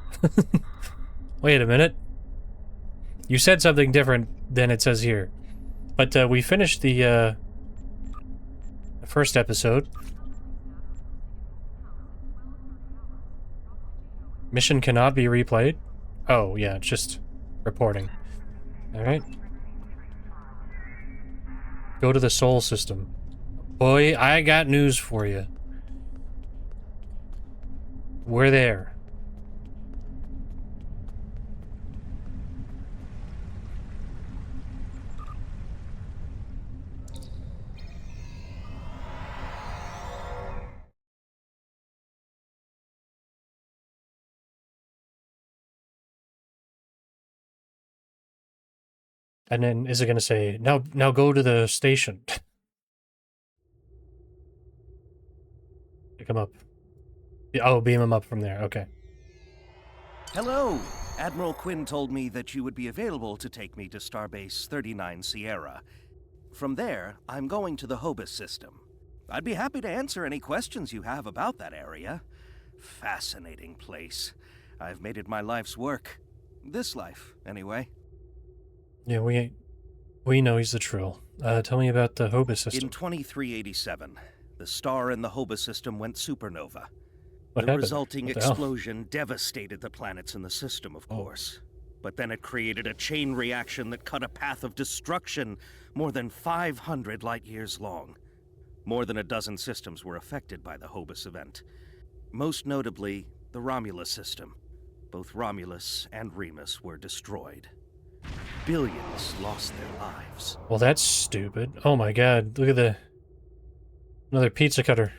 Wait a minute. You said something different than it says here. But we finished the first episode. Mission cannot be replayed. Oh, yeah, it's just reporting. Alright. Go to the Sol system. Boy, I got news for you. We're there. And then is it going to say, now go to the station? Pick him up. Oh, beam him up from there. Okay. Hello! Admiral Quinn told me that you would be available to take me to Starbase 39 Sierra. From there, I'm going to the Hobus system. I'd be happy to answer any questions you have about that area. Fascinating place. I've made it my life's work. This life, anyway. Yeah, we know he's the Trill. Tell me about the Hobus system. In 2387, the star in the Hobus system went supernova. What The happened? resulting What the hell? explosion devastated the planets in the system, of course. But then it created a chain reaction that cut a path of destruction more than 500 light-years long. More than a dozen systems were affected by the Hobus event. Most notably, the Romulus system. Both Romulus and Remus were destroyed. Billions lost their lives. Well, that's stupid. Oh my god, look at another pizza cutter.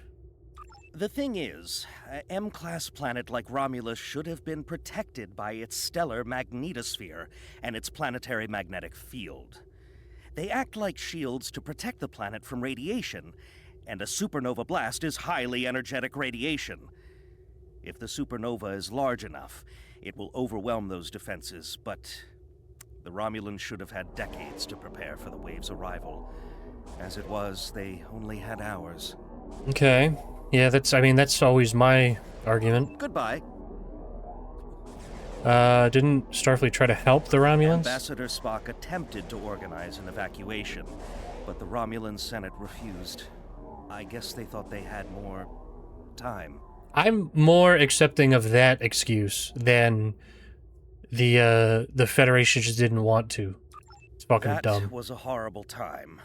The thing is, an M-class planet like Romulus should have been protected by its stellar magnetosphere and its planetary magnetic field. They act like shields to protect the planet from radiation, and a supernova blast is highly energetic radiation. If the supernova is large enough, it will overwhelm those defenses, but the Romulans should have had decades to prepare for the wave's arrival. As it was, they only had hours. Okay. Yeah, that's always my argument. Goodbye. Didn't Starfleet try to help the Romulans? Ambassador Spock attempted to organize an evacuation, but the Romulan Senate refused. I guess they thought they had more time. I'm more accepting of that excuse than the Federation just didn't want to. It's fucking dumb. That was a horrible time.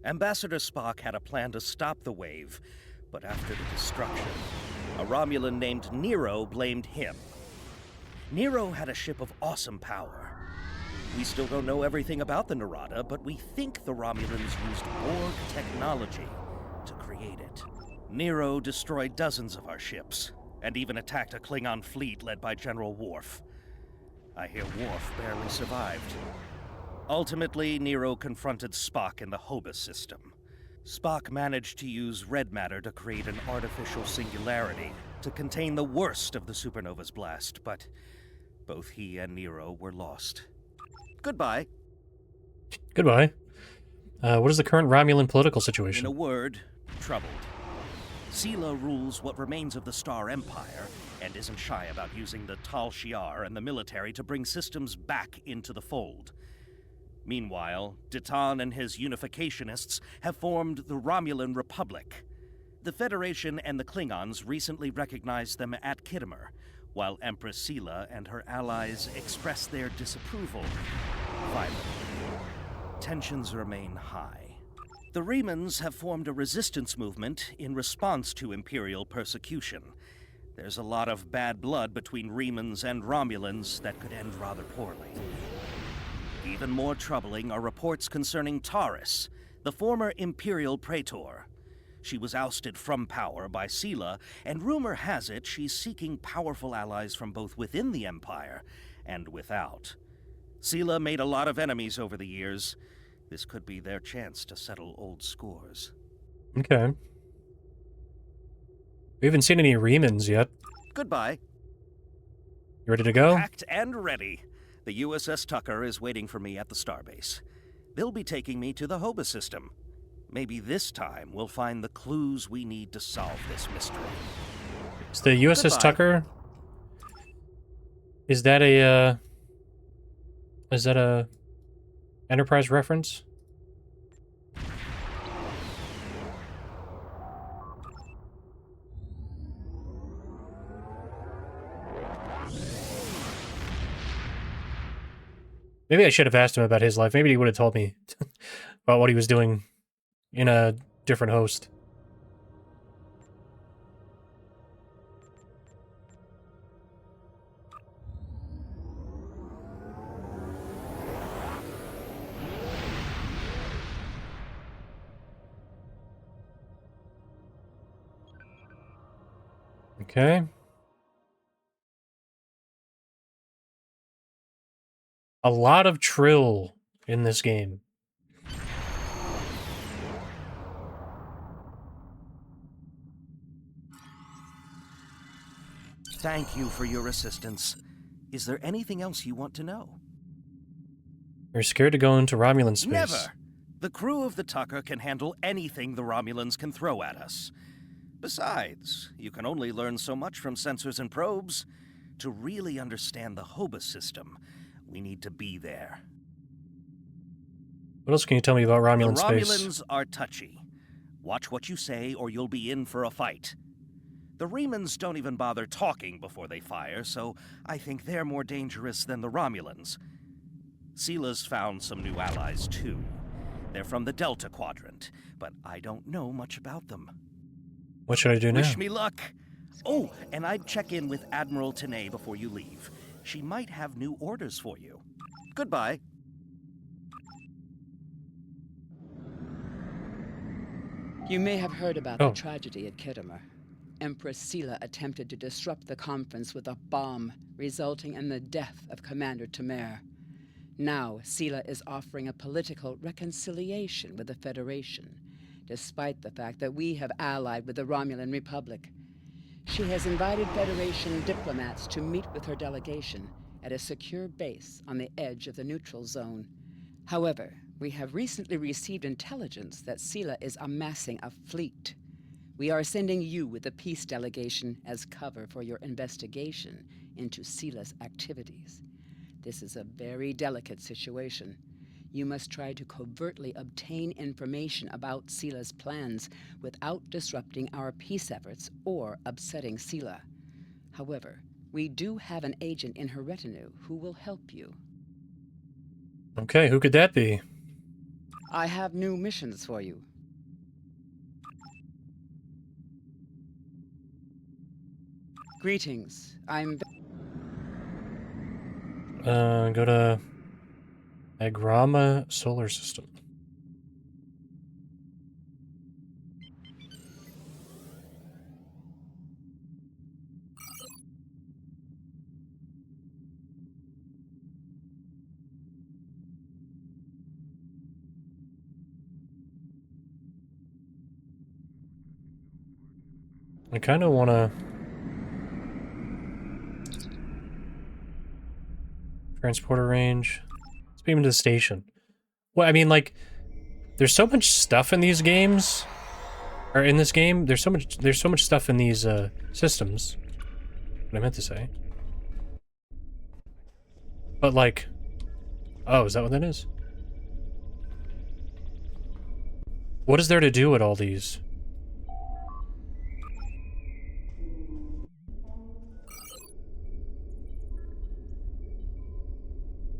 Ambassador Spock had a plan to stop the wave, but after the destruction, a Romulan named Nero blamed him. Nero had a ship of awesome power. We still don't know everything about the Narada, but we think the Romulans used Borg technology to create it. Nero destroyed dozens of our ships, and even attacked a Klingon fleet led by General Worf. I hear Worf barely survived. Ultimately, Nero confronted Spock in the Hobus system. Spock managed to use red matter to create an artificial singularity, to contain the worst of the supernova's blast, but both he and Nero were lost. Goodbye. Goodbye. What is the current Romulan political In situation? a word, troubled. Sela rules what remains of the Star Empire, and isn't shy about using the Tal Shiar and the military to bring systems back into the fold. Meanwhile, Ditan and his unificationists have formed the Romulan Republic. The Federation and the Klingons recently recognized them at Khitomer, while Empress Sela and her allies express their disapproval violently. Tensions remain high. The Remans have formed a resistance movement in response to Imperial persecution. There's a lot of bad blood between Remans and Romulans that could end rather poorly. Even more troubling are reports concerning Taurus, the former Imperial Praetor. She was ousted from power by Sela, and rumor has it she's seeking powerful allies from both within the Empire and without. Sela made a lot of enemies over the years. This could be their chance to settle old scores. Okay. We haven't seen any Remans yet. Goodbye. You ready to go? Packed and ready. The USS Tucker is waiting for me at the Starbase. They'll be taking me to the Hoba system. Maybe this time we'll find the clues we need to solve this mystery. Is the USS Goodbye. Tucker... Is that a, Is that a Enterprise reference? Maybe I should have asked him about his life. Maybe he would have told me about what he was doing in a different host. Okay. A lot of trill in this game. Thank you for your assistance. Is there anything else you want to know? You're scared to go into Romulan space. Never! The crew of the Tucker can handle anything the Romulans can throw at us. Besides, you can only learn so much from sensors and probes. To really understand the Hoba system, we need to be there. What else can you tell me about Romulan space? The Romulans are touchy. Watch what you say or you'll be in for a fight. The Remans don't even bother talking before they fire, so I think they're more dangerous than the Romulans. Sela's found some new allies, too. They're from the Delta Quadrant, but I don't know much about them. What should I do now? Wish me luck! Oh, and I'd check in with Admiral Tenay before you leave. She might have new orders for you. Goodbye. You may have heard about Oh. the tragedy at Khitomer. Empress Sela attempted to disrupt the conference with a bomb, resulting in the death of Commander Temer. Now, Sela is offering a political reconciliation with the Federation, despite the fact that we have allied with the Romulan Republic. She has invited Federation diplomats to meet with her delegation at a secure base on the edge of the neutral zone. However, we have recently received intelligence that Sela is amassing a fleet. We are sending you with the peace delegation as cover for your investigation into Sela's activities. This is a very delicate situation. You must try to covertly obtain information about Sela's plans without disrupting our peace efforts or upsetting Sela. However, we do have an agent in her retinue who will help you. Okay, who could that be? I have new missions for you. Greetings. Go to Agrama Solar System. I kind of want to Transporter range. Let's beam him to the station. Well, I mean, like, there's so much stuff in these games, or in this game. There's so much stuff in these systems. What I meant to say. But like, oh, is that what that is? What is there to do at all these?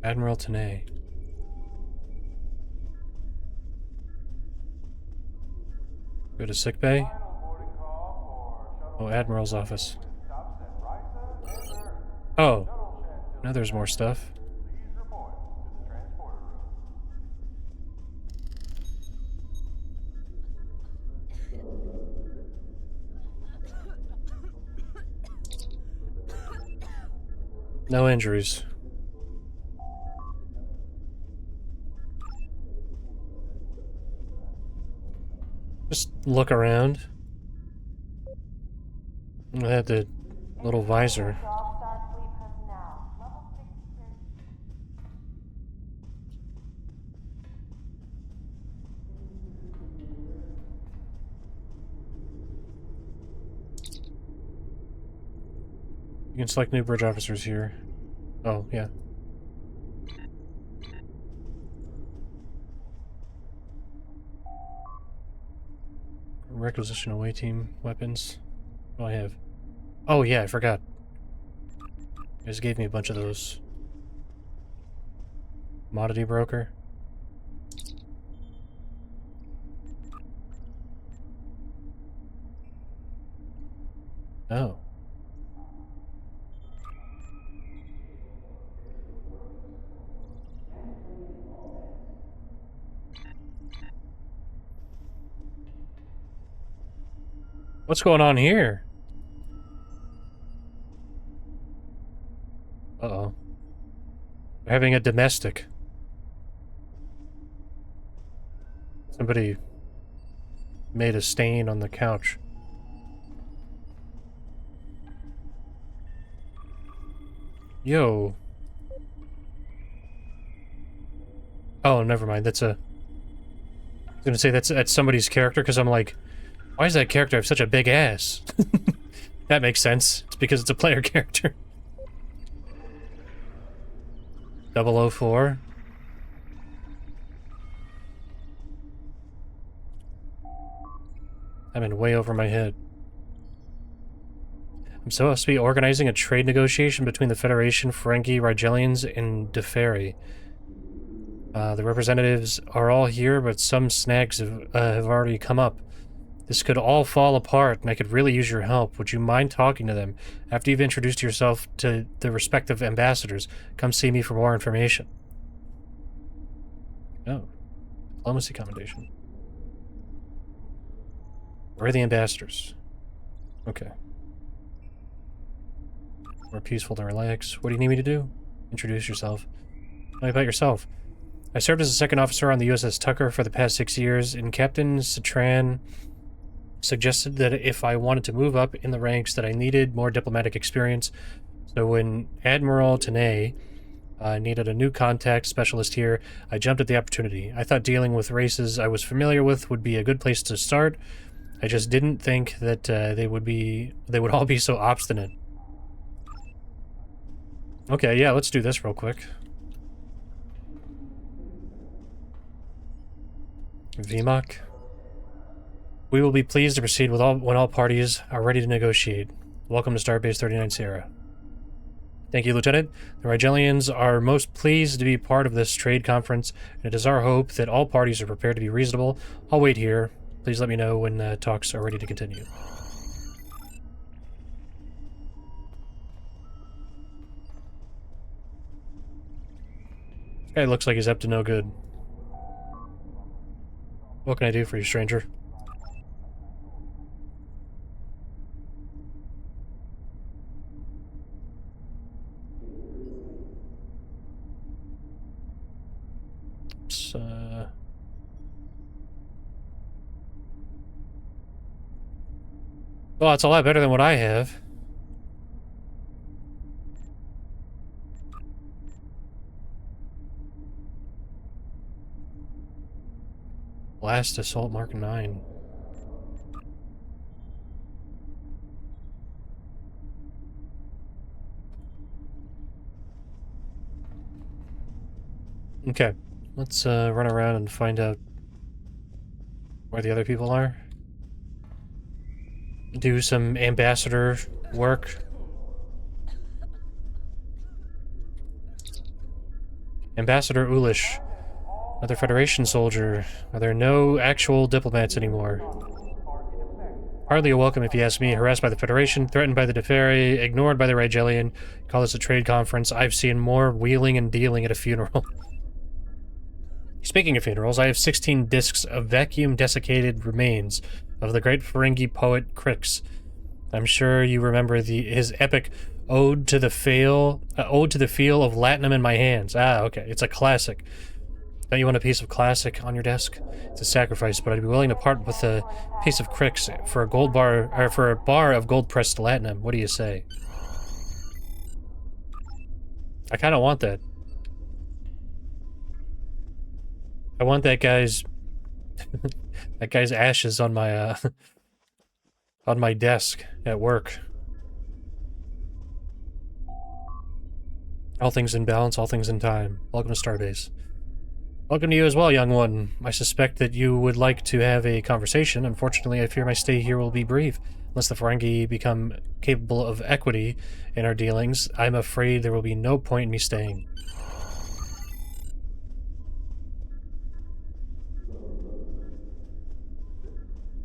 Admiral Tanay. Go to sickbay. Oh, Admiral's office. Oh, now there's more stuff. No injuries. Just look around. I had the little visor. You can select new bridge officers here. Oh, yeah. Requisition away team weapons. What do I have? Oh, yeah, I forgot. You guys gave me a bunch of those. Commodity broker. Oh. What's going on here? Uh-oh. We're having a domestic. Somebody made a stain on the couch. Yo. Oh, never mind. That's a... I was gonna say that's somebody's character, because I'm like, why does that character have such a big ass? That makes sense. It's because it's a player character. 004. I'm in way over my head. I'm supposed to be organizing a trade negotiation between the Federation, Ferengi, Rigelians, and Deferi. The representatives are all here, but some snags have already come up. This could all fall apart, and I could really use your help. Would you mind talking to them? After you've introduced yourself to the respective ambassadors, come see me for more information. Oh. Diplomacy commendation. Where are the ambassadors? Okay. More peaceful to relax. What do you need me to do? Introduce yourself. Tell me about yourself. I served as a second officer on the USS Tucker for the past 6 years, and Captain Citran suggested that if I wanted to move up in the ranks that I needed more diplomatic experience. So when Admiral Tanay needed a new contact specialist here, I jumped at the opportunity. I thought dealing with races I was familiar with would be a good place to start. I just didn't think that they would all be so obstinate. Okay, yeah, let's do this real quick. VMOC. We will be pleased to proceed with when all parties are ready to negotiate. Welcome to Starbase 39 Sierra. Thank you, Lieutenant. The Rigelians are most pleased to be part of this trade conference, and it is our hope that all parties are prepared to be reasonable. I'll wait here. Please let me know when talks are ready to continue. This guy looks like he's up to no good. What can I do for you, stranger? Well, it's a lot better than what I have. Blast Assault Mark 9. Okay, let's run around and find out where the other people are. Do some ambassador work. Ambassador Ulish, another Federation soldier. Are there no actual diplomats anymore? Hardly a welcome if you ask me. Harassed by the Federation, threatened by the Deferi, ignored by the Rigelian. Call this a trade conference. I've seen more wheeling and dealing at a funeral. Speaking of funerals, I have 16 discs of vacuum-desiccated remains of the great Ferengi poet Crix. I'm sure you remember his epic Ode to the Feel of Latinum in My Hands. Ah, okay, it's a classic. Don't you want a piece of classic on your desk? It's a sacrifice, but I'd be willing to part with a piece of Crix for a gold bar, or for a bar of gold-pressed Latinum. What do you say? I kind of want that. I want that guy's that guy's ashes on my desk at work. All things in balance, all things in time. Welcome to Starbase. Welcome to you as well, young one. I suspect that you would like to have a conversation. Unfortunately, I fear my stay here will be brief. Unless the Ferengi become capable of equity in our dealings, I'm afraid there will be no point in me staying.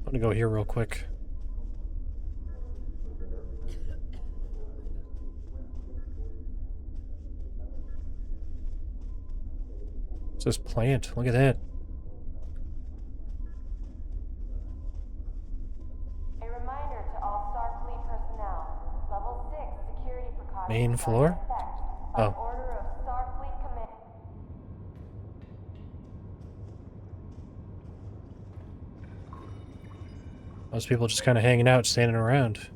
I'm gonna go here real quick. What's this plant? Look at that. A reminder to all Starfleet personnel. Level 6 security precautions. Main floor? By Oh. order of Starfleet Command. Most people just kind of hanging out, standing around.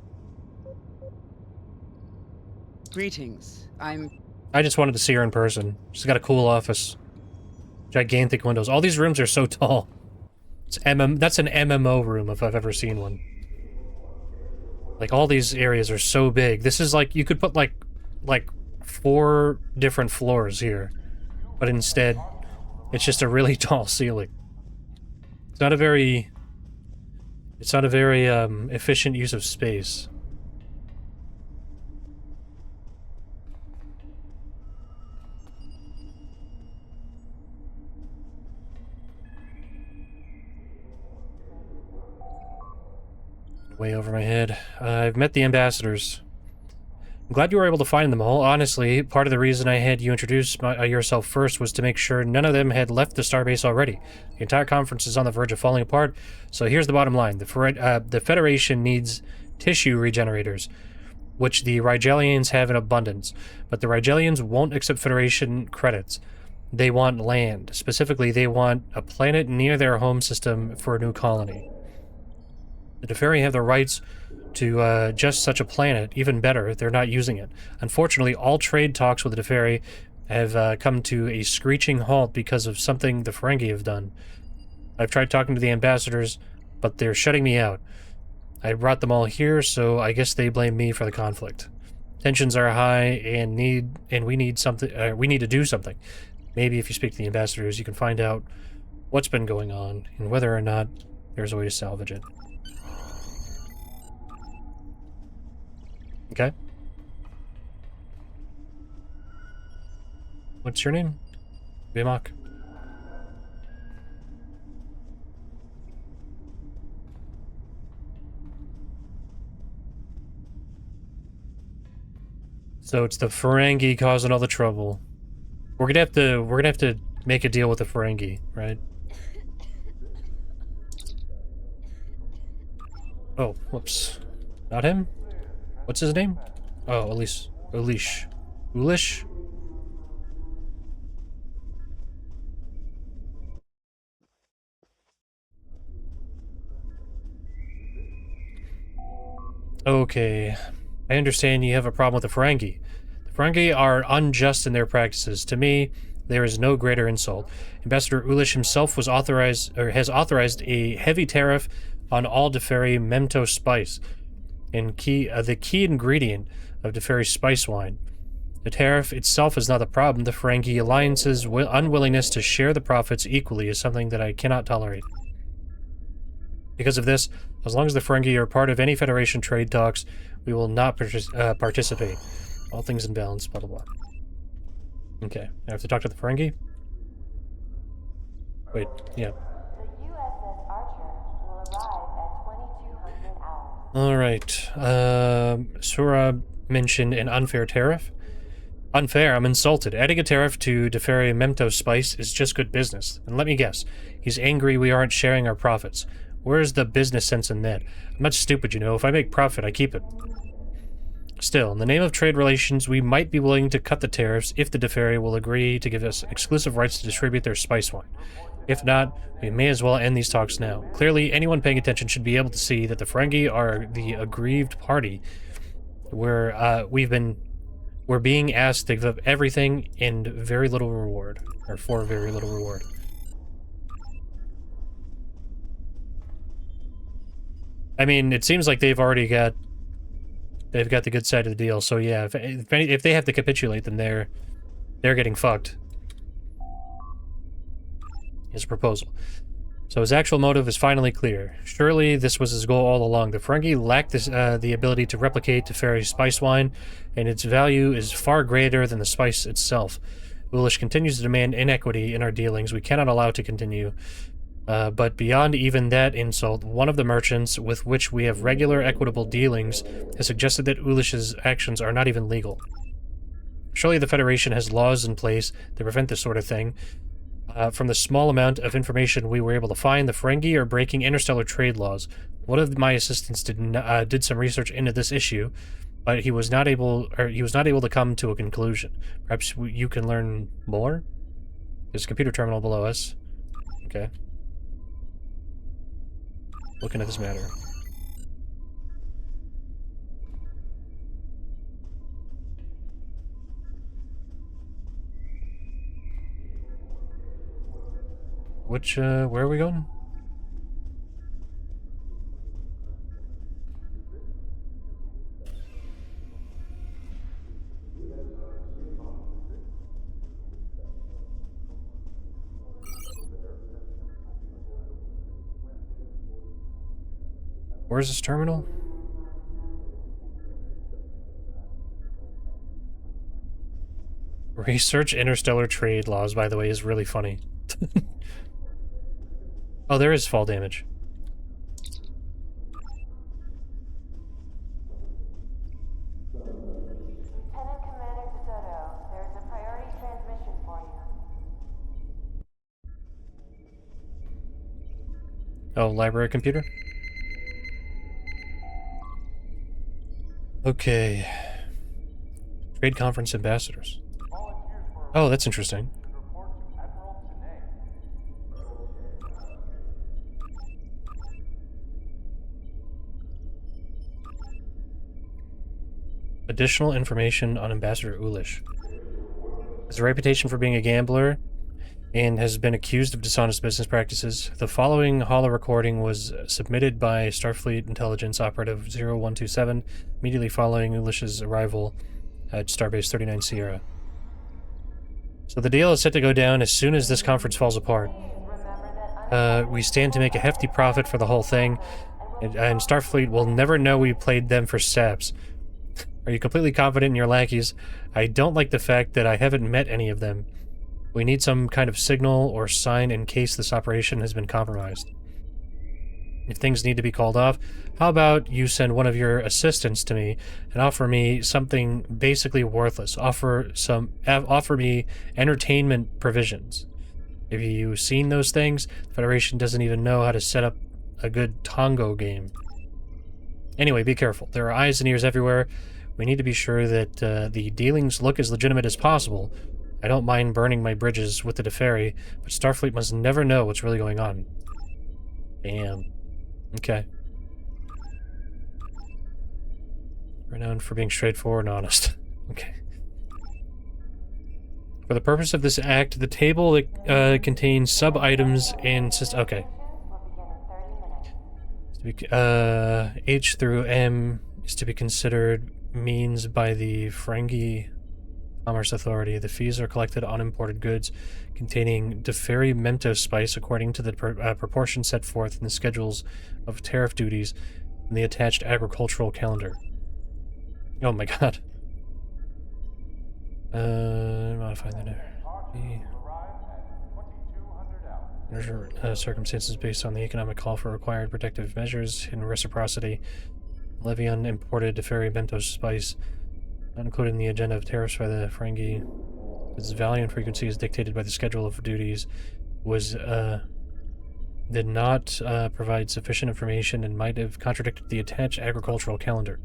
Greetings. I just wanted to see her in person. She's got a cool office. Gigantic windows. All these rooms are so tall. It's that's an MMO room if I've ever seen one. Like, all these areas are so big. This is like, you could put like 4 different floors here. But instead, it's just a really tall ceiling. It's not a very efficient use of space. Way over my head. I've met the ambassadors. I'm glad you were able to find them all. Honestly, part of the reason I had you introduce yourself first was to make sure none of them had left the Starbase already. The entire conference is on the verge of falling apart, so here's the bottom line. The Federation needs tissue regenerators, which the Rigelians have in abundance, but the Rigelians won't accept Federation credits. They want land. Specifically, they want a planet near their home system for a new colony. The Deferi have the rights to just such a planet. Even better, they're not using it. Unfortunately, all trade talks with the Deferi have come to a screeching halt because of something the Ferengi have done. I've tried talking to the ambassadors, but they're shutting me out. I brought them all here, so I guess they blame me for the conflict. Tensions are high, and we need something. We need to do something. Maybe if you speak to the ambassadors, you can find out what's been going on and whether or not there's a way to salvage it. Okay. What's your name? Bimak. So it's the Ferengi causing all the trouble. We're gonna have to make a deal with the Ferengi, right? Oh, whoops. Not him? What's his name? Oh, Ulish. Ulish? Okay. I understand you have a problem with the Ferengi. The Ferengi are unjust in their practices. To me, there is no greater insult. Ambassador Ulish himself has authorized a heavy tariff on all Deferi Memto spice, and the key ingredient of Deferi spice wine. The tariff itself is not the problem. The Ferengi Alliance's unwillingness to share the profits equally is something that I cannot tolerate. Because of this, as long as the Ferengi are part of any Federation trade talks, we will not participate. All things in balance, blah, blah, blah. Okay, I have to talk to the Ferengi? Wait, yeah. The USS Archer will arrive at 2200 Alright, hours. Sura mentioned an unfair tariff. Unfair? I'm insulted. Adding a tariff to Deferi Memto spice is just good business. And let me guess, he's angry we aren't sharing our profits. Where's the business sense in that? I'm not stupid, you know. If I make profit, I keep it. Still, in the name of trade relations, we might be willing to cut the tariffs if the Deferi will agree to give us exclusive rights to distribute their spice wine. If not, we may as well end these talks now. Clearly, anyone paying attention should be able to see that the Ferengi are the aggrieved party, where we're being asked to give up everything and very little reward, or for very little reward. I mean, it seems like they've got the good side of the deal. So yeah, if they have to capitulate, then they're getting fucked. His proposal. So his actual motive is finally clear. Surely this was his goal all along. The Ferengi lacked the ability to replicate Deferi spice wine, and its value is far greater than the spice itself. Ulish continues to demand inequity in our dealings. We cannot allow it to continue. But beyond even that insult, one of the merchants with which we have regular equitable dealings has suggested that Ulish's actions are not even legal. Surely the Federation has laws in place to prevent this sort of thing. From the small amount of information we were able to find, the Ferengi are breaking interstellar trade laws. One of my assistants did some research into this issue, but he was not able to come to a conclusion. Perhaps you can learn more? There's a computer terminal below us. Okay. Looking at this matter. Where are we going? Where's this terminal? Research interstellar trade laws, by the way, is really funny. Oh, there is fall damage. Lieutenant Commander DeSoto, there is a priority transmission for you. Oh, library computer? Okay. Trade Conference Ambassadors. Oh, that's interesting. Additional information on Ambassador Ulish. Has a reputation for being a gambler and has been accused of dishonest business practices. The following holo recording was submitted by Starfleet Intelligence Operative 0127 immediately following Ulish's arrival at Starbase 39 Sierra. So the deal is set to go down as soon as this conference falls apart. We stand to make a hefty profit for the whole thing, and Starfleet will never know we played them for saps. Are you completely confident in your lackeys? I don't like the fact that I haven't met any of them. We need some kind of signal or sign in case this operation has been compromised. If things need to be called off, how about you send one of your assistants to me and offer me something basically worthless. Offer me entertainment provisions. Have you seen those things? The Federation doesn't even know how to set up a good Tongo game. Anyway, be careful. There are eyes and ears everywhere. We need to be sure that the dealings look as legitimate as possible. I don't mind burning my bridges with the Deferi, but Starfleet must never know what's really going on. Damn. Okay. Renowned for being straightforward and honest. Okay. For the purpose of this act, the table contains sub-items and okay. H through M is to be considered means by the Ferengi Commerce Authority. The fees are collected on imported goods containing Deferi Mento spice according to the proportion set forth in the schedules of tariff duties in the attached agricultural calendar. Oh my god. Modify the circumstances based on the economic call for required protective measures in reciprocity. Levy on imported Deferi Mento spice, not included in the agenda of tariffs by the Ferengi. Its value and frequency is dictated by the schedule of duties. Did not provide sufficient information and might have contradicted the attached agricultural calendar.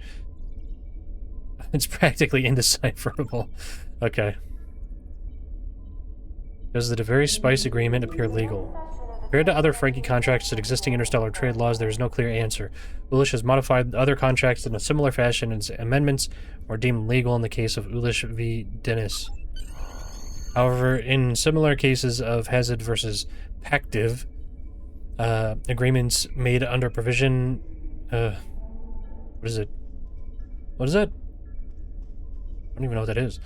It's practically indecipherable. Okay. Does the Deferi Spice Agreement appear legal? Compared to other Ferengi contracts and existing interstellar trade laws, there is no clear answer. Ulish has modified other contracts in a similar fashion, and its amendments were deemed legal in the case of Ulish v. Dennis. However, in similar cases of Hazard versus Pactive, agreements made under provision... what is it? What is it? I don't even know what that is.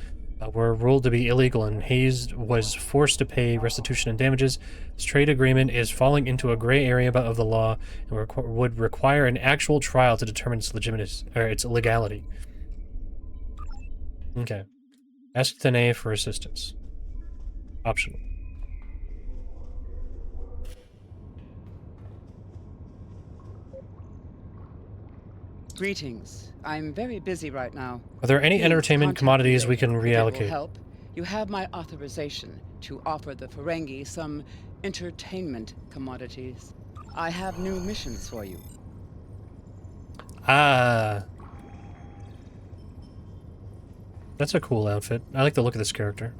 Were ruled to be illegal, and Hayes was forced to pay restitution and damages. This trade agreement is falling into a gray area of the law and would require an actual trial to determine its legality. Okay. Ask Tanae for assistance. Optional. Greetings. I'm very busy right now. Are there any Please entertainment contact commodities me we can if it will reallocate? help. You have my authorization to offer the Ferengi some entertainment commodities. I have new missions for you. Ah. That's a cool outfit. I like the look of this character.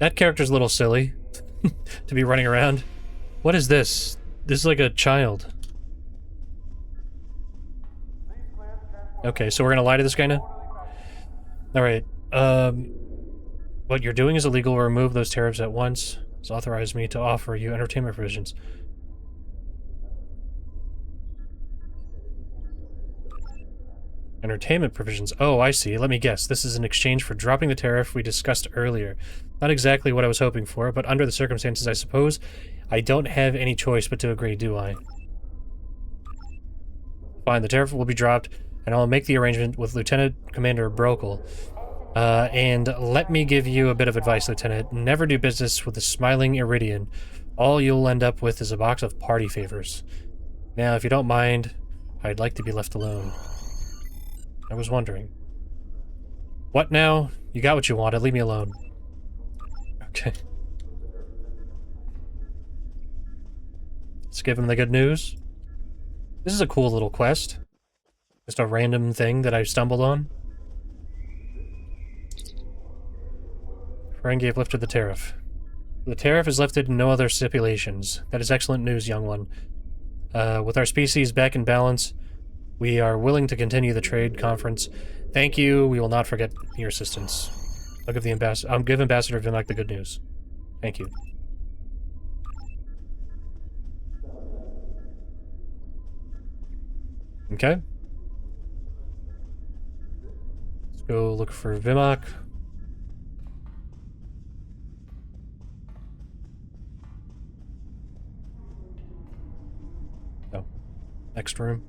That character's a little silly to be running around. What is this? This is like a child. Okay, so we're gonna lie to this guy now? Alright, what you're doing is illegal. Remove those tariffs at once. It's authorized me to offer you entertainment provisions. Entertainment provisions. Oh, I see. Let me guess. This is in exchange for dropping the tariff we discussed earlier. Not exactly what I was hoping for, but under the circumstances, I suppose I don't have any choice but to agree, do I? Fine, the tariff will be dropped, and I'll make the arrangement with Lieutenant Commander Brokel. And let me give you a bit of advice, Lieutenant. Never do business with the Smiling Iridian. All you'll end up with is a box of party favors. Now, if you don't mind, I'd like to be left alone. I was wondering. What now? You got what you wanted. Leave me alone. Okay. Let's give him the good news. This is a cool little quest. Just a random thing that I stumbled on. Ferengi have lifted the tariff. The tariff is lifted and no other stipulations. That is excellent news, young one. With our species back in balance, we are willing to continue the trade conference. Thank you. We will not forget your assistance. I'll give Ambassador Vimak the good news. Thank you. Okay. Let's go look for Vimak. Oh. Next room.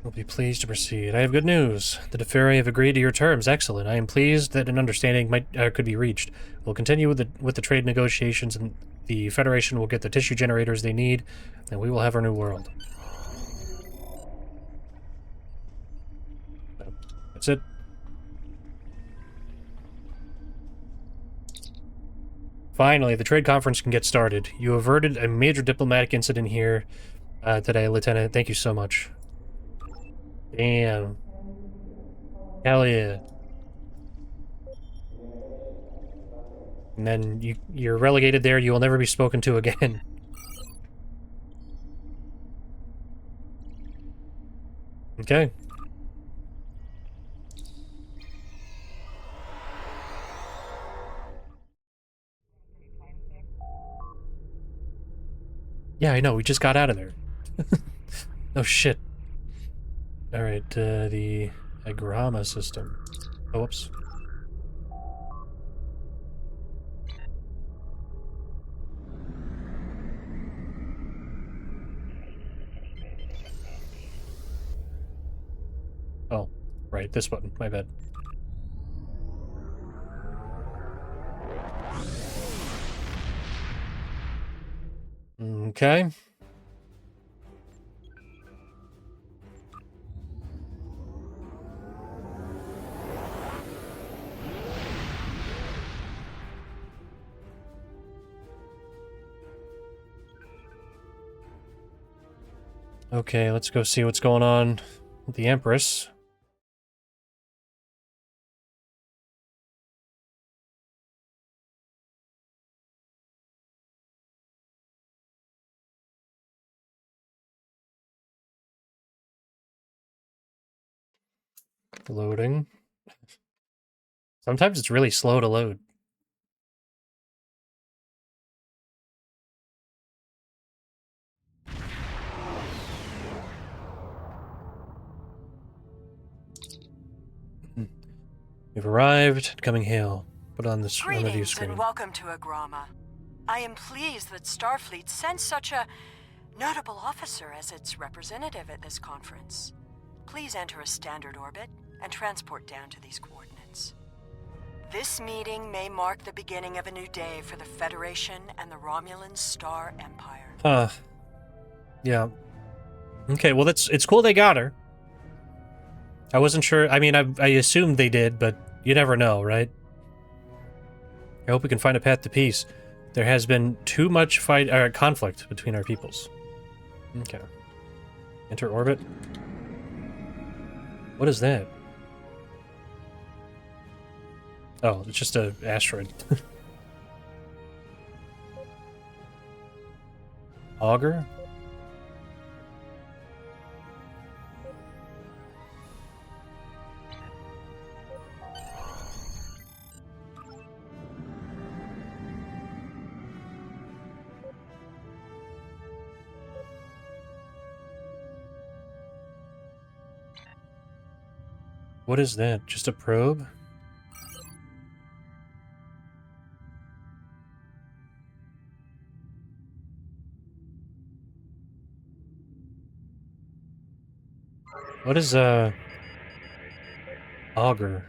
Will be pleased to proceed. I have good news. The Deferi have agreed to your terms. Excellent. I am pleased that an understanding could be reached. We'll continue with the trade negotiations, and the Federation will get the tissue generators they need, and we will have our new world. That's it. Finally, the trade conference can get started. You averted a major diplomatic incident here today, Lieutenant. Thank you so much. Damn. Hell yeah. And then you're relegated there. You will never be spoken to again. Okay. Yeah, I know. We just got out of there. Oh, shit. Alright, the Agrama system. Oh, whoops. Oh, right, this button. My bad. Okay. Okay, let's go see what's going on with the Empress. Loading. Sometimes it's really slow to load. We've arrived. Incoming hail. Put on this review Greetings screen. and welcome to Agrama. I am pleased that Starfleet sent such a notable officer as its representative at this conference. Please enter a standard orbit and transport down to these coordinates. This meeting may mark the beginning of a new day for the Federation and the Romulan Star Empire. Huh. Yeah. Okay, well, it's cool they got her. I wasn't sure. I mean, I assumed they did, but you never know, right? I hope we can find a path to peace. There has been too much conflict between our peoples. Okay. Enter orbit. What is that? Oh, it's just an asteroid. Auger? What is that? Just a probe? What is, auger?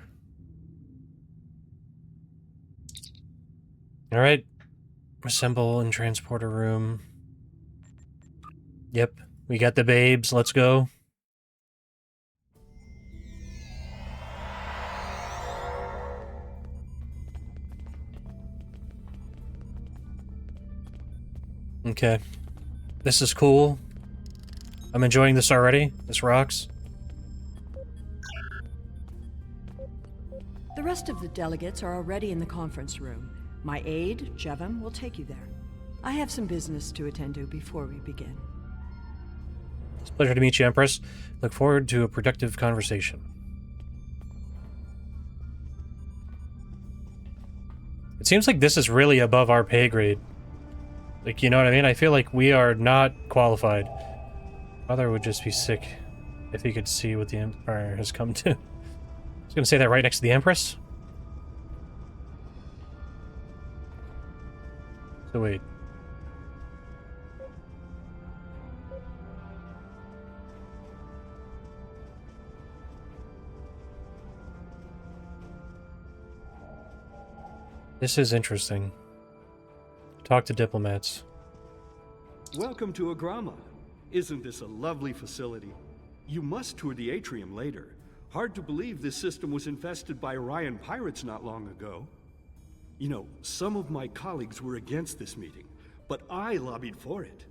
Alright. Assemble in transporter room. Yep. We got the babes. Let's go. Okay. This is cool. I'm enjoying this already. This rocks. The rest of the delegates are already in the conference room. My aide, Jevem, will take you there. I have some business to attend to before we begin. It's a pleasure to meet you, Empress. Look forward to a productive conversation. It seems like this is really above our pay grade. Like, you know what I mean? I feel like we are not qualified. Father would just be sick if he could see what the Empire has come to. I was gonna say that right next to the Empress. So wait. This is interesting. Talk to diplomats. Welcome to Agrama. Isn't this a lovely facility? You must tour the atrium later. Hard to believe this system was infested by Orion pirates not long ago. You know, some of my colleagues were against this meeting, but I lobbied for it.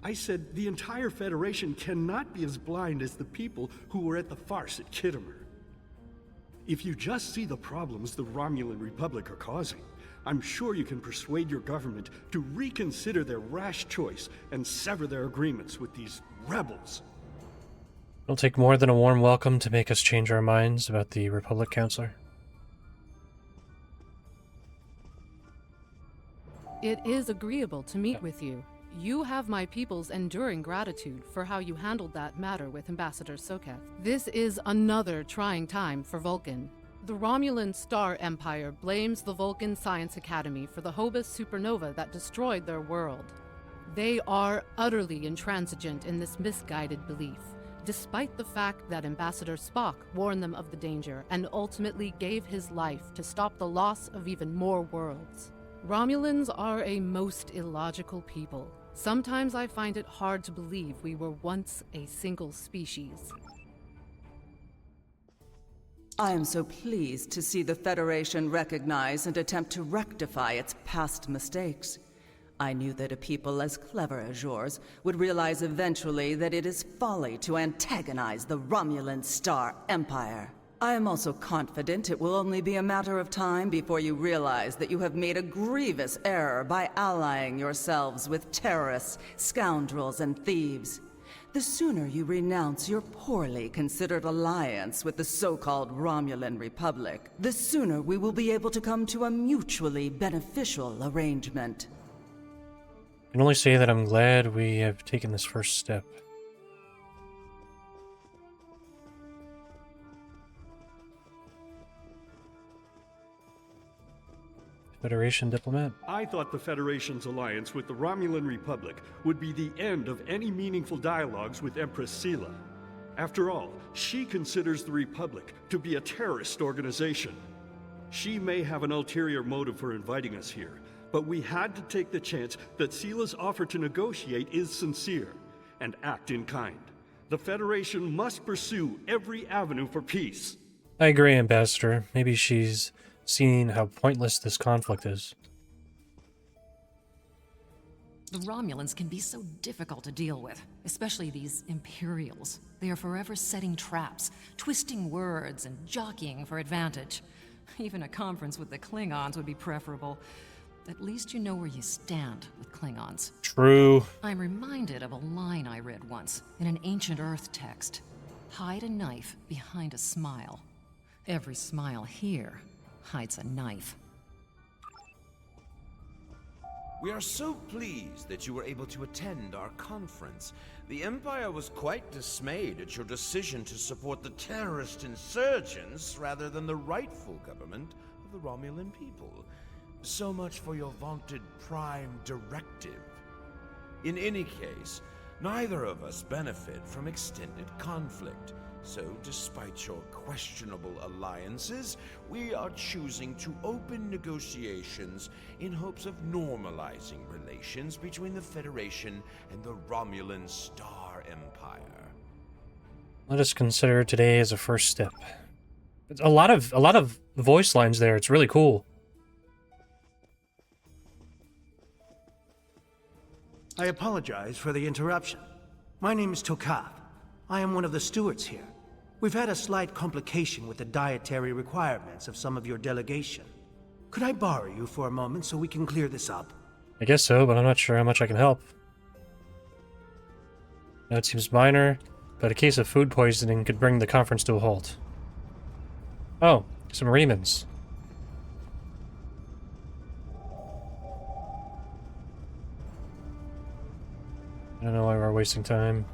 I said the entire Federation cannot be as blind as the people who were at the farce at Kittimer. If you just see the problems the Romulan Republic are causing, I'm sure you can persuade your government to reconsider their rash choice and sever their agreements with these rebels. It'll take more than a warm welcome to make us change our minds about the Republic Counselor. It is agreeable to meet with you. You have my people's enduring gratitude for how you handled that matter with Ambassador Soketh. This is another trying time for Vulcan. The Romulan Star Empire blames the Vulcan Science Academy for the Hobus supernova that destroyed their world. They are utterly intransigent in this misguided belief, despite the fact that Ambassador Spock warned them of the danger and ultimately gave his life to stop the loss of even more worlds. Romulans are a most illogical people. Sometimes I find it hard to believe we were once a single species. I am so pleased to see the Federation recognize and attempt to rectify its past mistakes. I knew that a people as clever as yours would realize eventually that it is folly to antagonize the Romulan Star Empire. I am also confident it will only be a matter of time before you realize that you have made a grievous error by allying yourselves with terrorists, scoundrels, and thieves. The sooner you renounce your poorly considered alliance with the so-called Romulan Republic, the sooner we will be able to come to a mutually beneficial arrangement. I can only say that I'm glad we have taken this first step. Federation diplomat? I thought the Federation's alliance with the Romulan Republic would be the end of any meaningful dialogues with Empress Sela. After all, she considers the Republic to be a terrorist organization. She may have an ulterior motive for inviting us here, but we had to take the chance that Sela's offer to negotiate is sincere, and act in kind. The Federation must pursue every avenue for peace. I agree, Ambassador. Maybe she's seen how pointless this conflict is. The Romulans can be so difficult to deal with, especially these Imperials. They are forever setting traps, twisting words, and jockeying for advantage. Even a conference with the Klingons would be preferable. At least you know where you stand with Klingons. True. I'm reminded of a line I read once in an ancient Earth text. Hide a knife behind a smile. Every smile here hides a knife. We are so pleased that you were able to attend our conference. The Empire was quite dismayed at your decision to support the terrorist insurgents rather than the rightful government of the Romulan people. So much for your vaunted Prime Directive. In any case, neither of us benefit from extended conflict. So, despite your questionable alliances, we are choosing to open negotiations in hopes of normalizing relations between the Federation and the Romulan Star Empire. Let us consider today as a first step. It's a lot of voice lines there. It's really cool. I apologize for the interruption. My name is Tokav. I am one of the stewards here. We've had a slight complication with the dietary requirements of some of your delegation. Could I borrow you for a moment so we can clear this up? I guess so, but I'm not sure how much I can help. Now it seems minor, but a case of food poisoning could bring the conference to a halt. Oh, some remans. I don't know why we're wasting time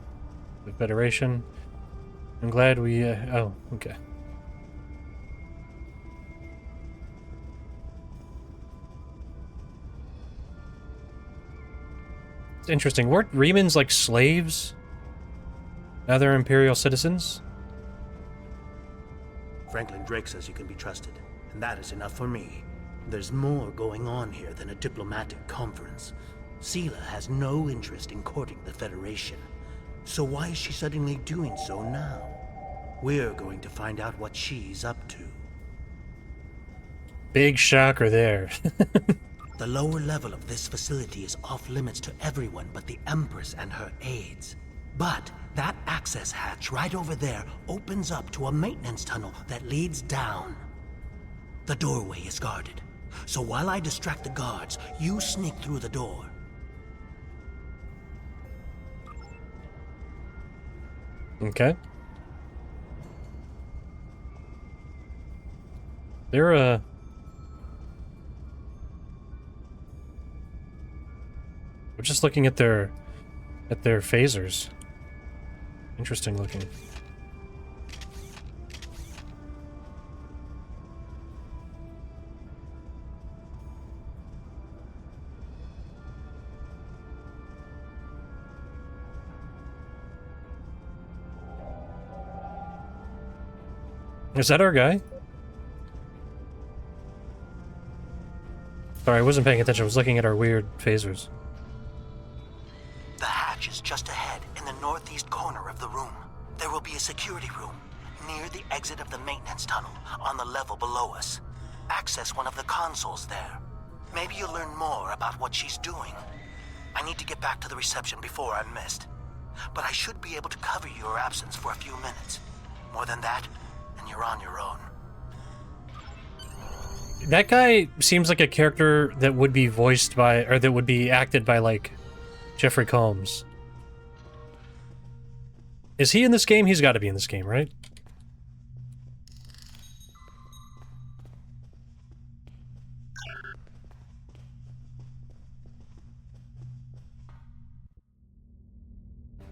with Federation. I'm glad we, oh, okay. It's interesting. Weren't Remans like slaves? Now they're Imperial citizens? Franklin Drake says you can be trusted, and that is enough for me. There's more going on here than a diplomatic conference. Sela has no interest in courting the Federation. So why is she suddenly doing so now? We're going to find out what she's up to. Big shocker there. The lower level of this facility is off limits to everyone but the Empress and her aides. But that access hatch right over there opens up to a maintenance tunnel that leads down. The doorway is guarded. So while I distract the guards, you sneak through the door. Okay. They're we're just looking at their phasers. Interesting looking. Is that our guy? Sorry, I wasn't paying attention. I was looking at our weird phasers. The hatch is just ahead in the northeast corner of the room. There will be a security room near the exit of the maintenance tunnel on the level below us. Access one of the consoles there. Maybe you'll learn more about what she's doing. I need to get back to the reception before I'm missed. But I should be able to cover your absence for a few minutes. More than that, and you're on your own. That guy seems like a character that would be voiced by, or that would be acted by, like, Jeffrey Combs. Is he in this game? He's got to be in this game, right?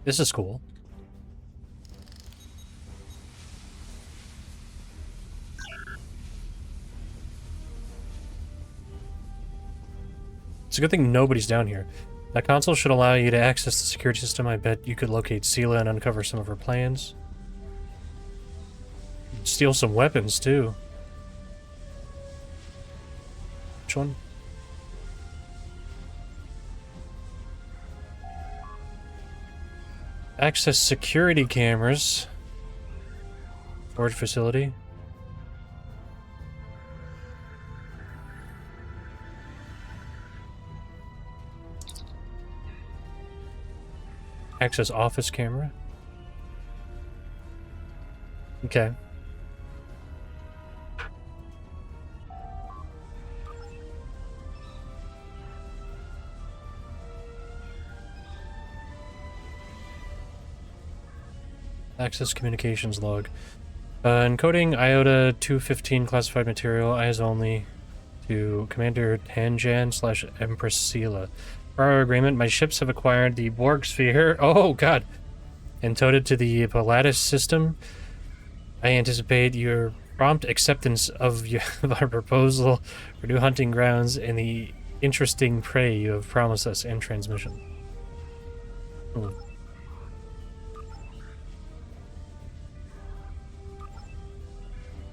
This is cool. It's a good thing nobody's down here. That console should allow you to access the security system. I bet you could locate Sela and uncover some of her plans. Steal some weapons, too. Which one? Access security cameras. Storage facility. Access office camera. Okay. Access communications log. Encoding IOTA 215 classified material, eyes only, to Commander Tanjan / Empress Sela. Per our agreement, my ships have acquired the Borg sphere. Oh, God. And towed it to the Pilatus system. I anticipate your prompt acceptance of our proposal for new hunting grounds and the interesting prey you have promised us in transmission.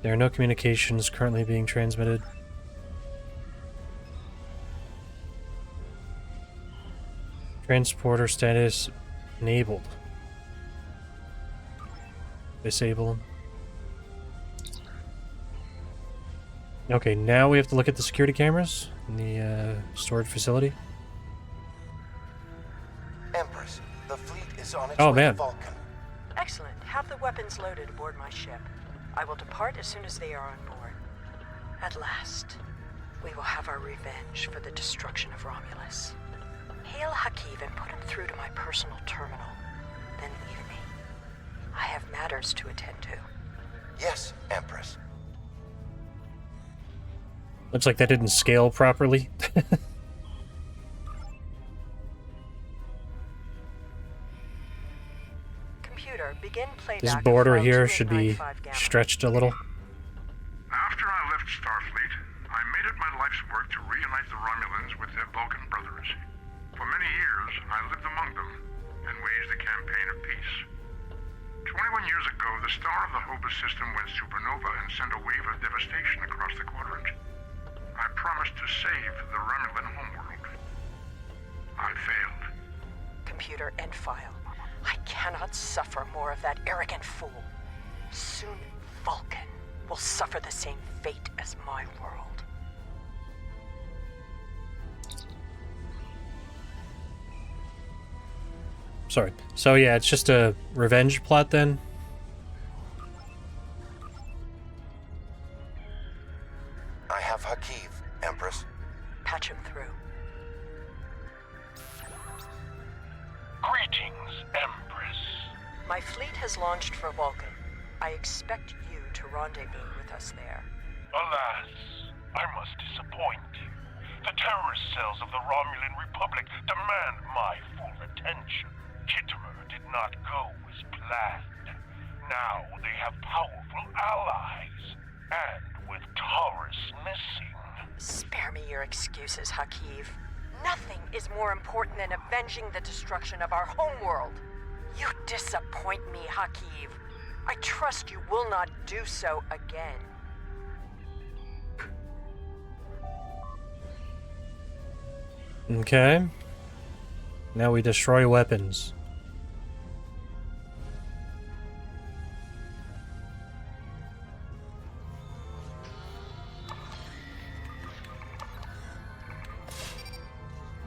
There are no communications currently being transmitted. Transporter status enabled. Disable them. Okay, now we have to look at the security cameras in the storage facility. Empress, the fleet is on its Oh, way man. to Vulcan. Excellent. Have the weapons loaded aboard my ship. I will depart as soon as they are on board. At last, we will have our revenge for the destruction of Romulus. Hail Hakiv and put him through to my personal terminal. Then leave me. I have matters to attend to. Yes, Empress. Looks like that didn't scale properly. Computer, begin playback. This of border file here should be 2895 Gamma. stretched a little. After I left Starfleet, I made it my life's work to reunite the Romulans with their Vulcan brothers. For many years, I lived among them and waged a campaign of peace. 21 years ago, the star of the Hobus system went supernova and sent a wave of devastation across the quadrant. I promised to save the Romulan homeworld. I failed. Computer, end file. I cannot suffer more of that arrogant fool. Soon, Vulcan will suffer the same fate as my world. Sorry. So yeah, it's just a revenge plot then? I have Hakiv, Empress. Patch him through. Greetings, Empress. My fleet has launched for Vulcan. I expect you to rendezvous with us there. Alas, I must disappoint you. The terrorist cells of the Romulan Republic demand my full attention. Kittimer did not go as planned. Now they have powerful allies, and with Taurus missing... Spare me your excuses, Hakiv. Nothing is more important than avenging the destruction of our homeworld. You disappoint me, Hakiv. I trust you will not do so again. Okay. Now we destroy weapons.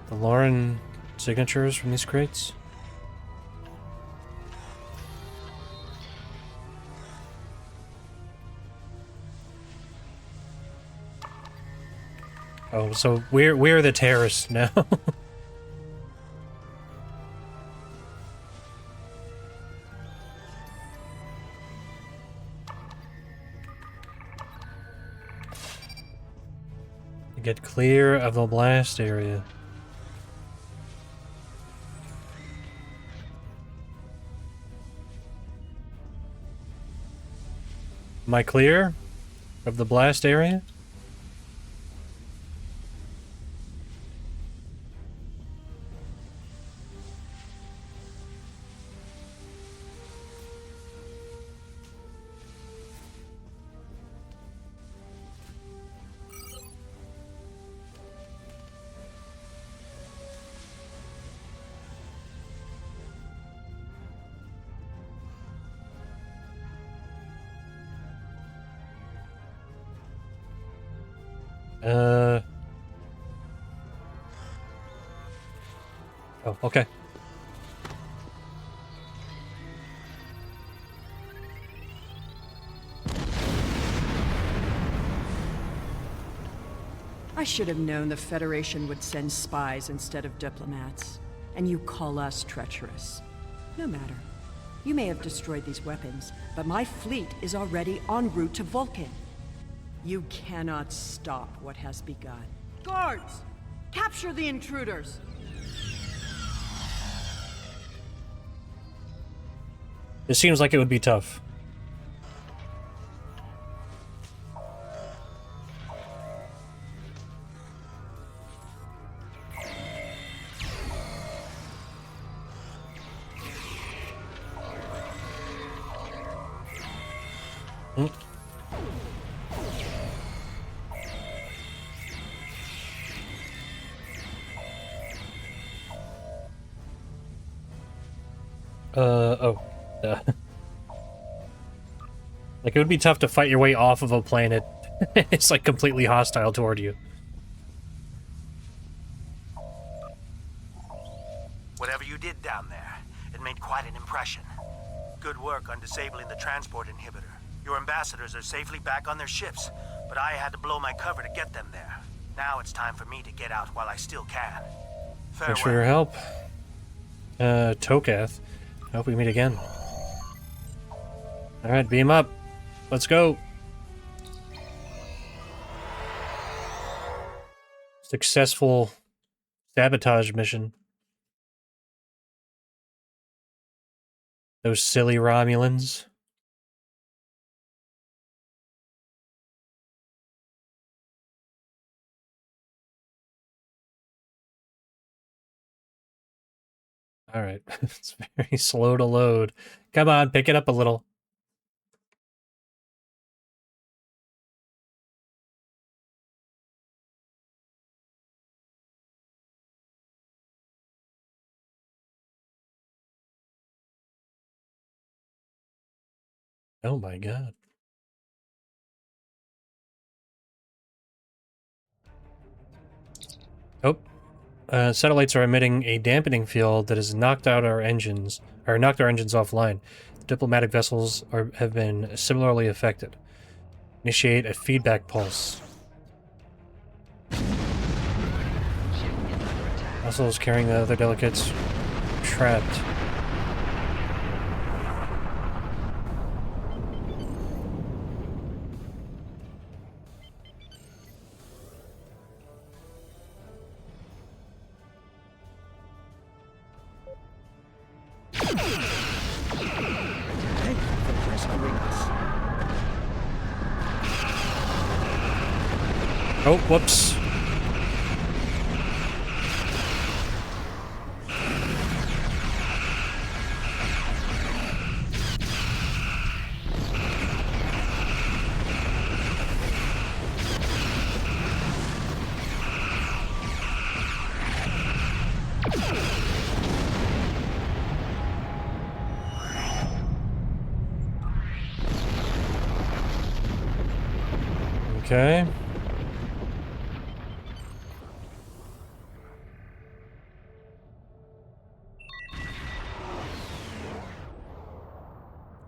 The Lauren signatures from these crates? Oh, so we're the terrorists now. Get clear of the blast area. Am I clear of the blast area? Oh, okay. I should have known the Federation would send spies instead of diplomats. And you call us treacherous. No matter. You may have destroyed these weapons, but my fleet is already en route to Vulcan. You cannot stop what has begun. Guards! Capture the intruders! This seems like it would be tough. Like, it would be tough to fight your way off of a planet. It's, like, completely hostile toward you. Whatever you did down there, it made quite an impression. Good work on disabling the transport inhibitor. Your ambassadors are safely back on their ships, but I had to blow my cover to get them there. Now it's time for me to get out while I still can. Farewell. Thanks for your help. Tokath. I hope we meet again. Alright, beam up. Let's go. Successful sabotage mission. Those silly Romulans. Alright, it's very slow to load. Come on, pick it up a little. Oh my god. Oh. Satellites are emitting a dampening field that has knocked our engines offline. The diplomatic vessels have been similarly affected. Initiate a feedback pulse. Vessels carrying the other delegates trapped. Oh, whoops. Okay.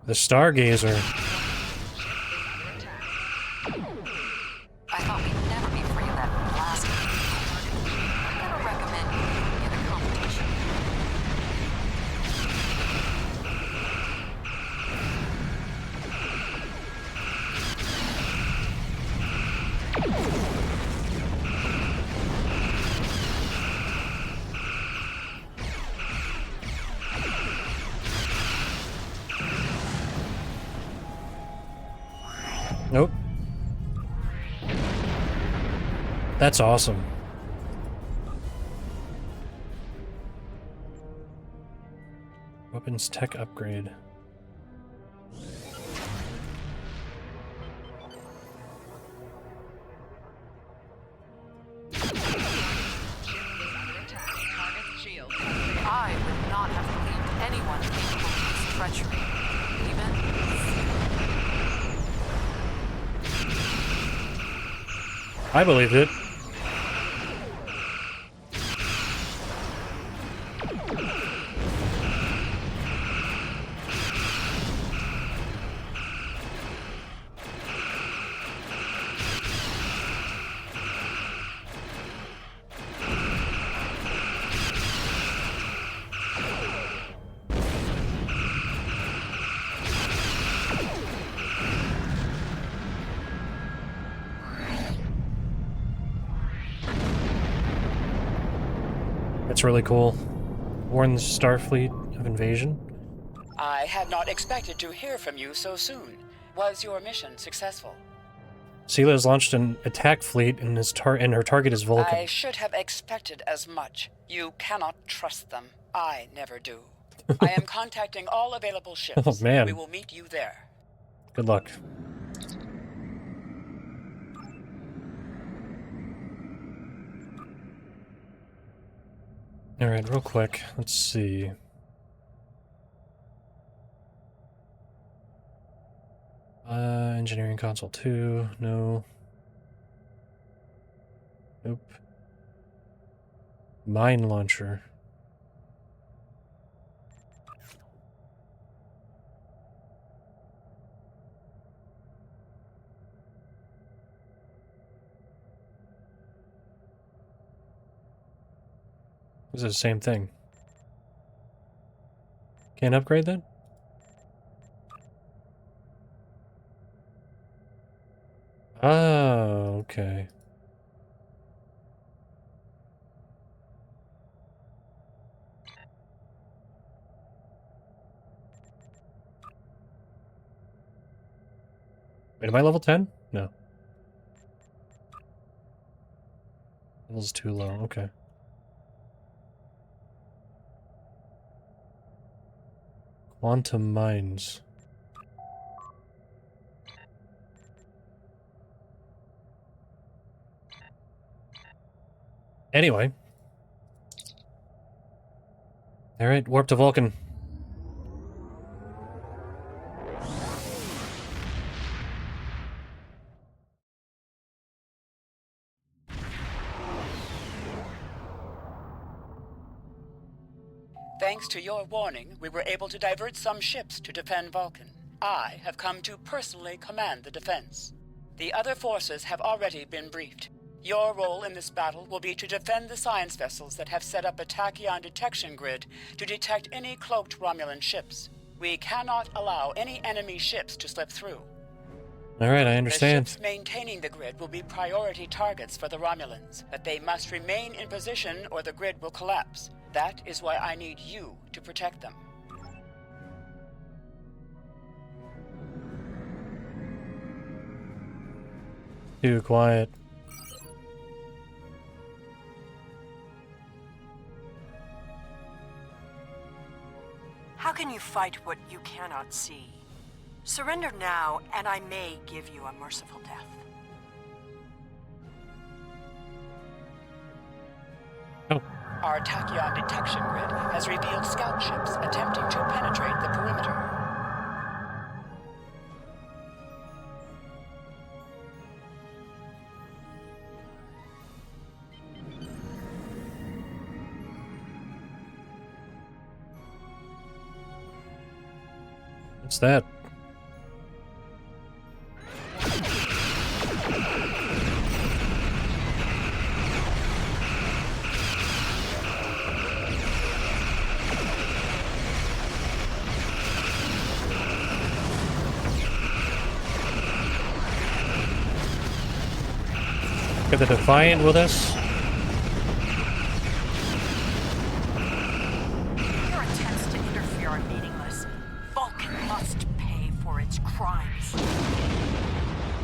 The Stargazer. I thought we'd never be free of that blast. I'm gonna recommend you in a competition. Nope. That's awesome. Weapons tech upgrade. I would not have believed anyone capable of this treachery. I believed it. That's really cool. Warns Starfleet of invasion. I had not expected to hear from you so soon. Was your mission successful? Sela has launched an attack fleet and her target is Vulcan. I should have expected as much. You cannot trust them. I never do. I am contacting all available ships. Oh, man. We will meet you there. Good luck. Alright, real quick. Let's see. Engineering console 2. No. Nope. Mine launcher. This is the same thing. Can't upgrade that? Oh, okay. Wait, am I level 10? No. Level's too low, okay. Quantum mines. Anyway. Alright, warp to Vulcan. Thanks to your warning, we were able to divert some ships to defend Vulcan. I have come to personally command the defense. The other forces have already been briefed. Your role in this battle will be to defend the science vessels that have set up a tachyon detection grid to detect any cloaked Romulan ships. We cannot allow any enemy ships to slip through. Alright, I understand. The ships maintaining the grid will be priority targets for the Romulans, but they must remain in position or the grid will collapse. That is why I need you to protect them. Too quiet. How can you fight what you cannot see? Surrender now, and I may give you a merciful death. Our tachyon detection grid has revealed scout ships attempting to penetrate the perimeter. What's that? Got the Defiant with us. Your attempts to interfere are meaningless. Vulcan must pay for its crimes.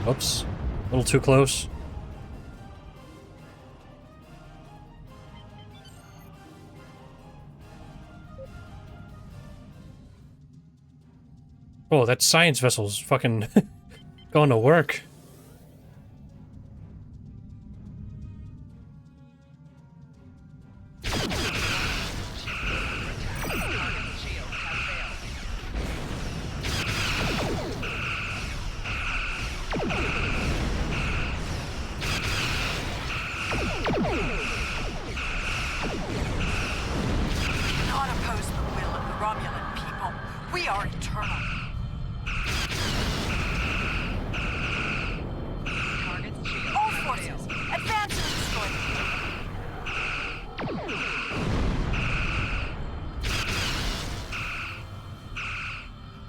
Oops. A little too close. Oh, that science vessel's fucking going to work.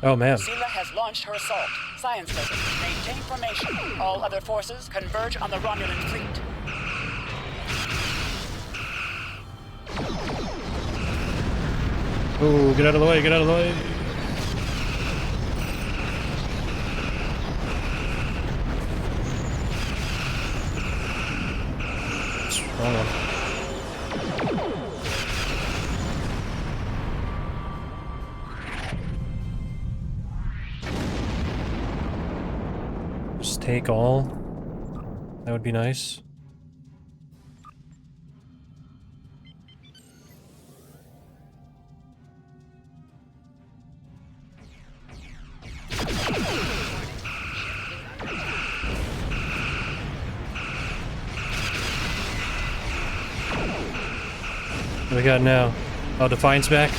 Oh man. Sela has launched her assault. Science vessels, maintain formation. All other forces converge on the Romulan fleet. Oh, get out of the way, get out of the way. Wrong one. Just take all. That would be nice. What do we got now? Oh, Defiant's back?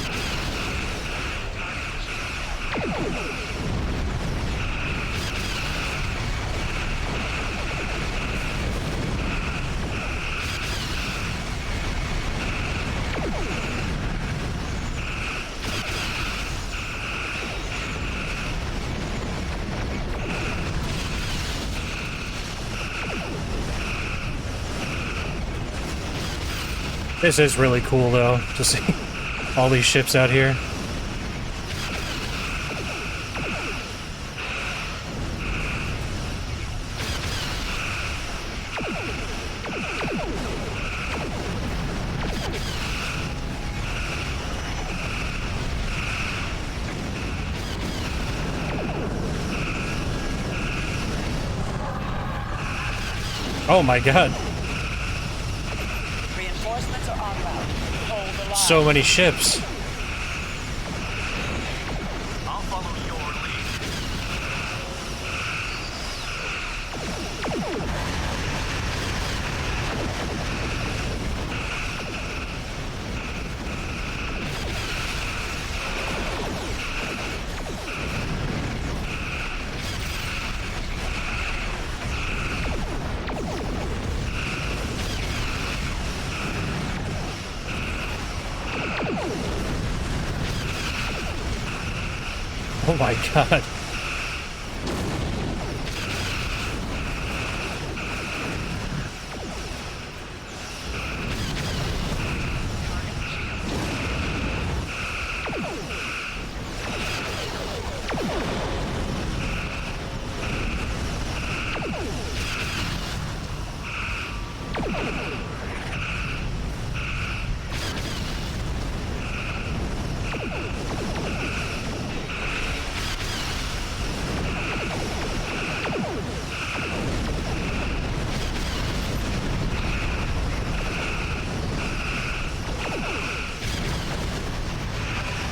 This is really cool, though, to see all these ships out here. Oh my god. So many ships. I'll follow your Oh my god.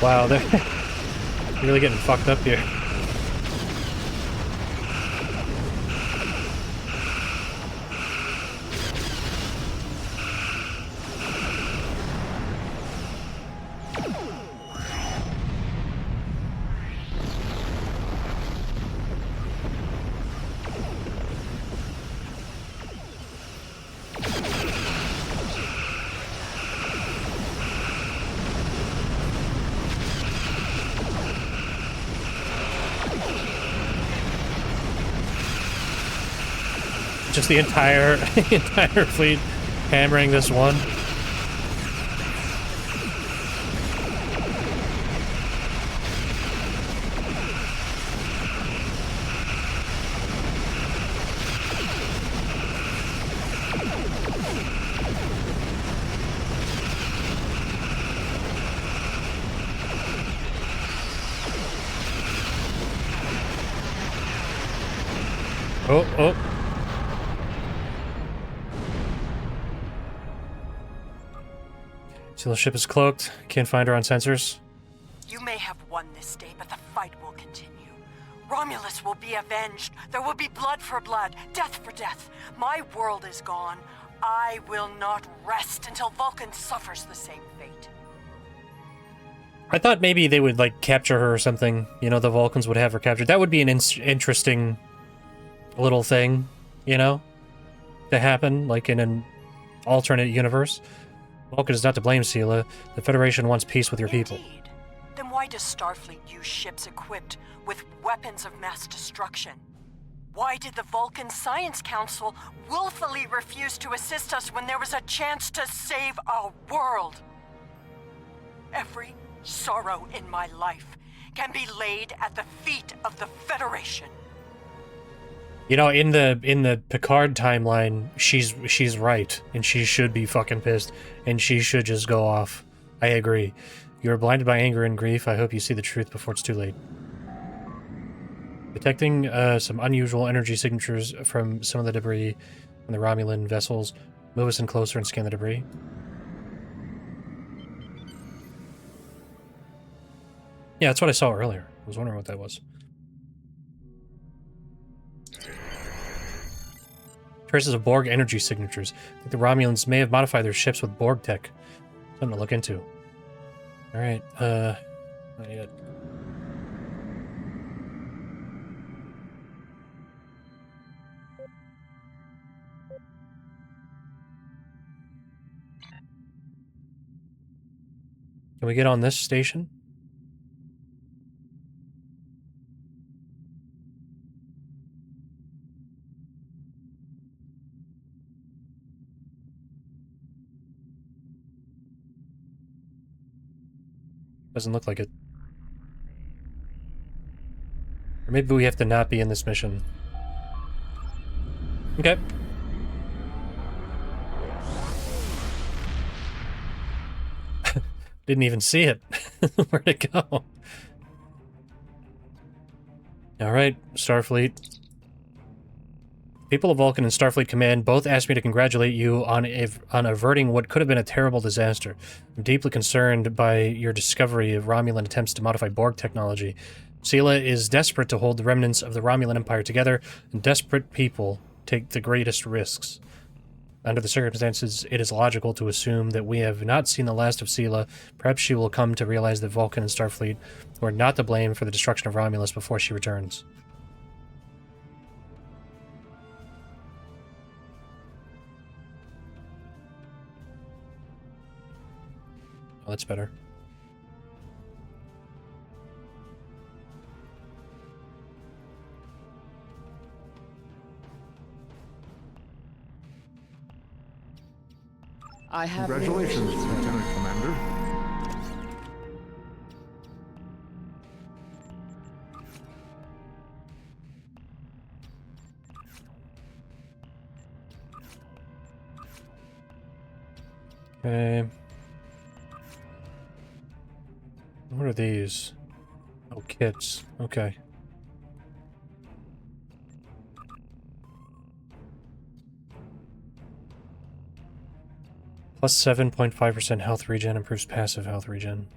Wow, they're really getting fucked up here. Just the entire fleet hammering this one. Oh. So the ship is cloaked. Can't find her on sensors. You may have won this day, but the fight will continue. Romulus will be avenged. There will be blood for blood, death for death. My world is gone. I will not rest until Vulcan suffers the same fate. I thought maybe they would, like, capture her or something. You know, the Vulcans would have her captured. That would be an interesting little thing, you know, to happen, like in an alternate universe. Vulcan is not to blame, Sela. The Federation wants peace with your people. Then why does Starfleet use ships equipped with weapons of mass destruction? Why did the Vulcan Science Council willfully refuse to assist us when there was a chance to save our world? Every sorrow in my life can be laid at the feet of the Federation. You know, in the Picard timeline, she's right, and she should be fucking pissed, and she should just go off. I agree. You are blinded by anger and grief. I hope you see the truth before it's too late. Detecting some unusual energy signatures from some of the debris on the Romulan vessels. Move us in closer and scan the debris. Yeah, that's what I saw earlier. I was wondering what that was. Traces of Borg energy signatures. I think the Romulans may have modified their ships with Borg tech. Something to look into. Alright, not yet. Can we get on this station? Doesn't look like it. Or maybe we have to not be in this mission. Okay. Didn't even see it. Where'd it go? Alright, Starfleet. People of Vulcan and Starfleet Command both asked me to congratulate you on averting what could have been a terrible disaster. I'm deeply concerned by your discovery of Romulan attempts to modify Borg technology. Sela is desperate to hold the remnants of the Romulan Empire together, and desperate people take the greatest risks. Under the circumstances, it is logical to assume that we have not seen the last of Sela. Perhaps she will come to realize that Vulcan and Starfleet were not to blame for the destruction of Romulus before she returns. Oh, that's better. I have Congratulations, Lieutenant Commander. Okay. What are these? Oh, kits. Okay. Plus 7.5% health regen improves passive health regen.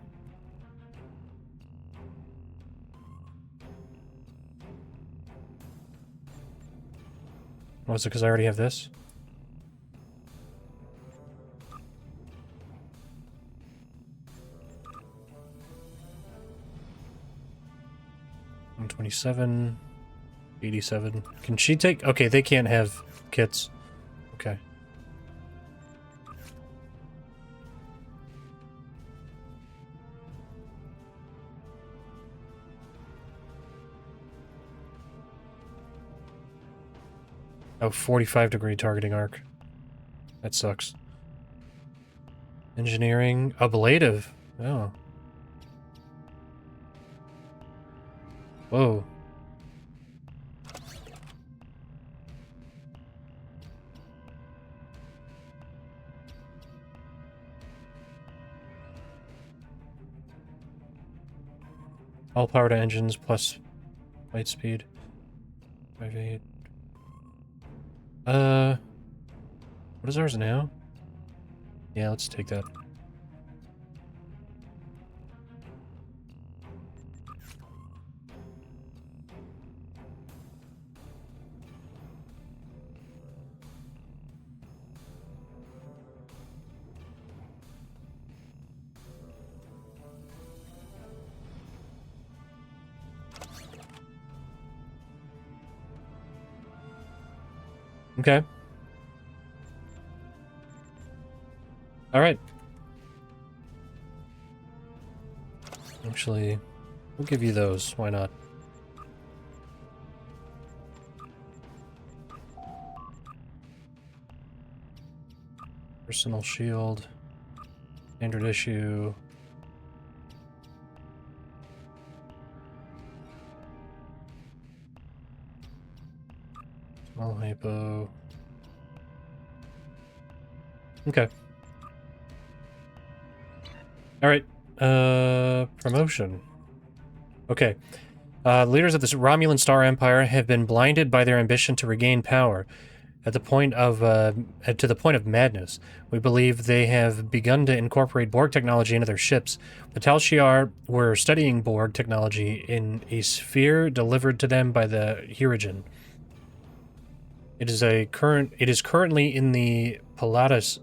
Oh, is it because I already have this? $127, 87. Can she take? Okay, they can't have kits. Okay. Oh, 45-degree targeting arc. That sucks. Engineering. Ablative. Oh. Whoa. All power to engines plus light speed. 5.8. What is ours now? Yeah, let's take that. Okay. All right. Actually, we'll give you those. Why not? Personal shield. Standard issue. Small hypo. Okay. Alright. Promotion. Okay. Leaders of the Romulan Star Empire have been blinded by their ambition to regain power to the point of madness. We believe they have begun to incorporate Borg technology into their ships. The Tal Shiar were studying Borg technology in a sphere delivered to them by the Hirogen. It is currently in the Pilatus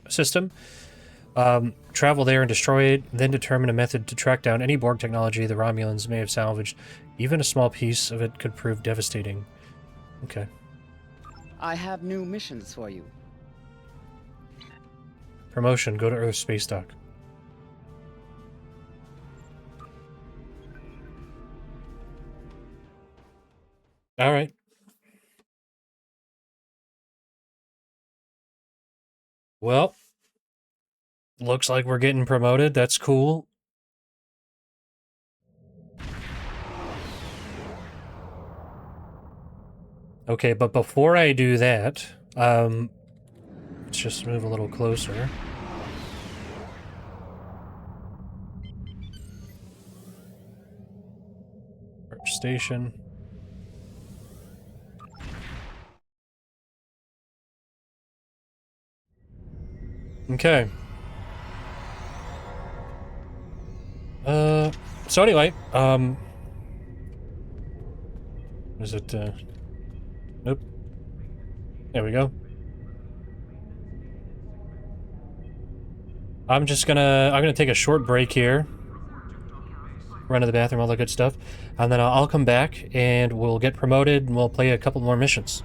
system. Travel there and destroy it, then determine a method to track down any Borg technology the Romulans may have salvaged. Even a small piece of it could prove devastating. Okay. I have new missions for you. Promotion. Go to Earth Space Dock. All right. Well, looks like we're getting promoted. That's cool. Okay, but before I do that, let's just move a little closer. Arch Station. Okay. So anyway, is it, nope. There we go. I'm gonna take a short break here. Run to the bathroom, all that good stuff. And then I'll come back and we'll get promoted and we'll play a couple more missions.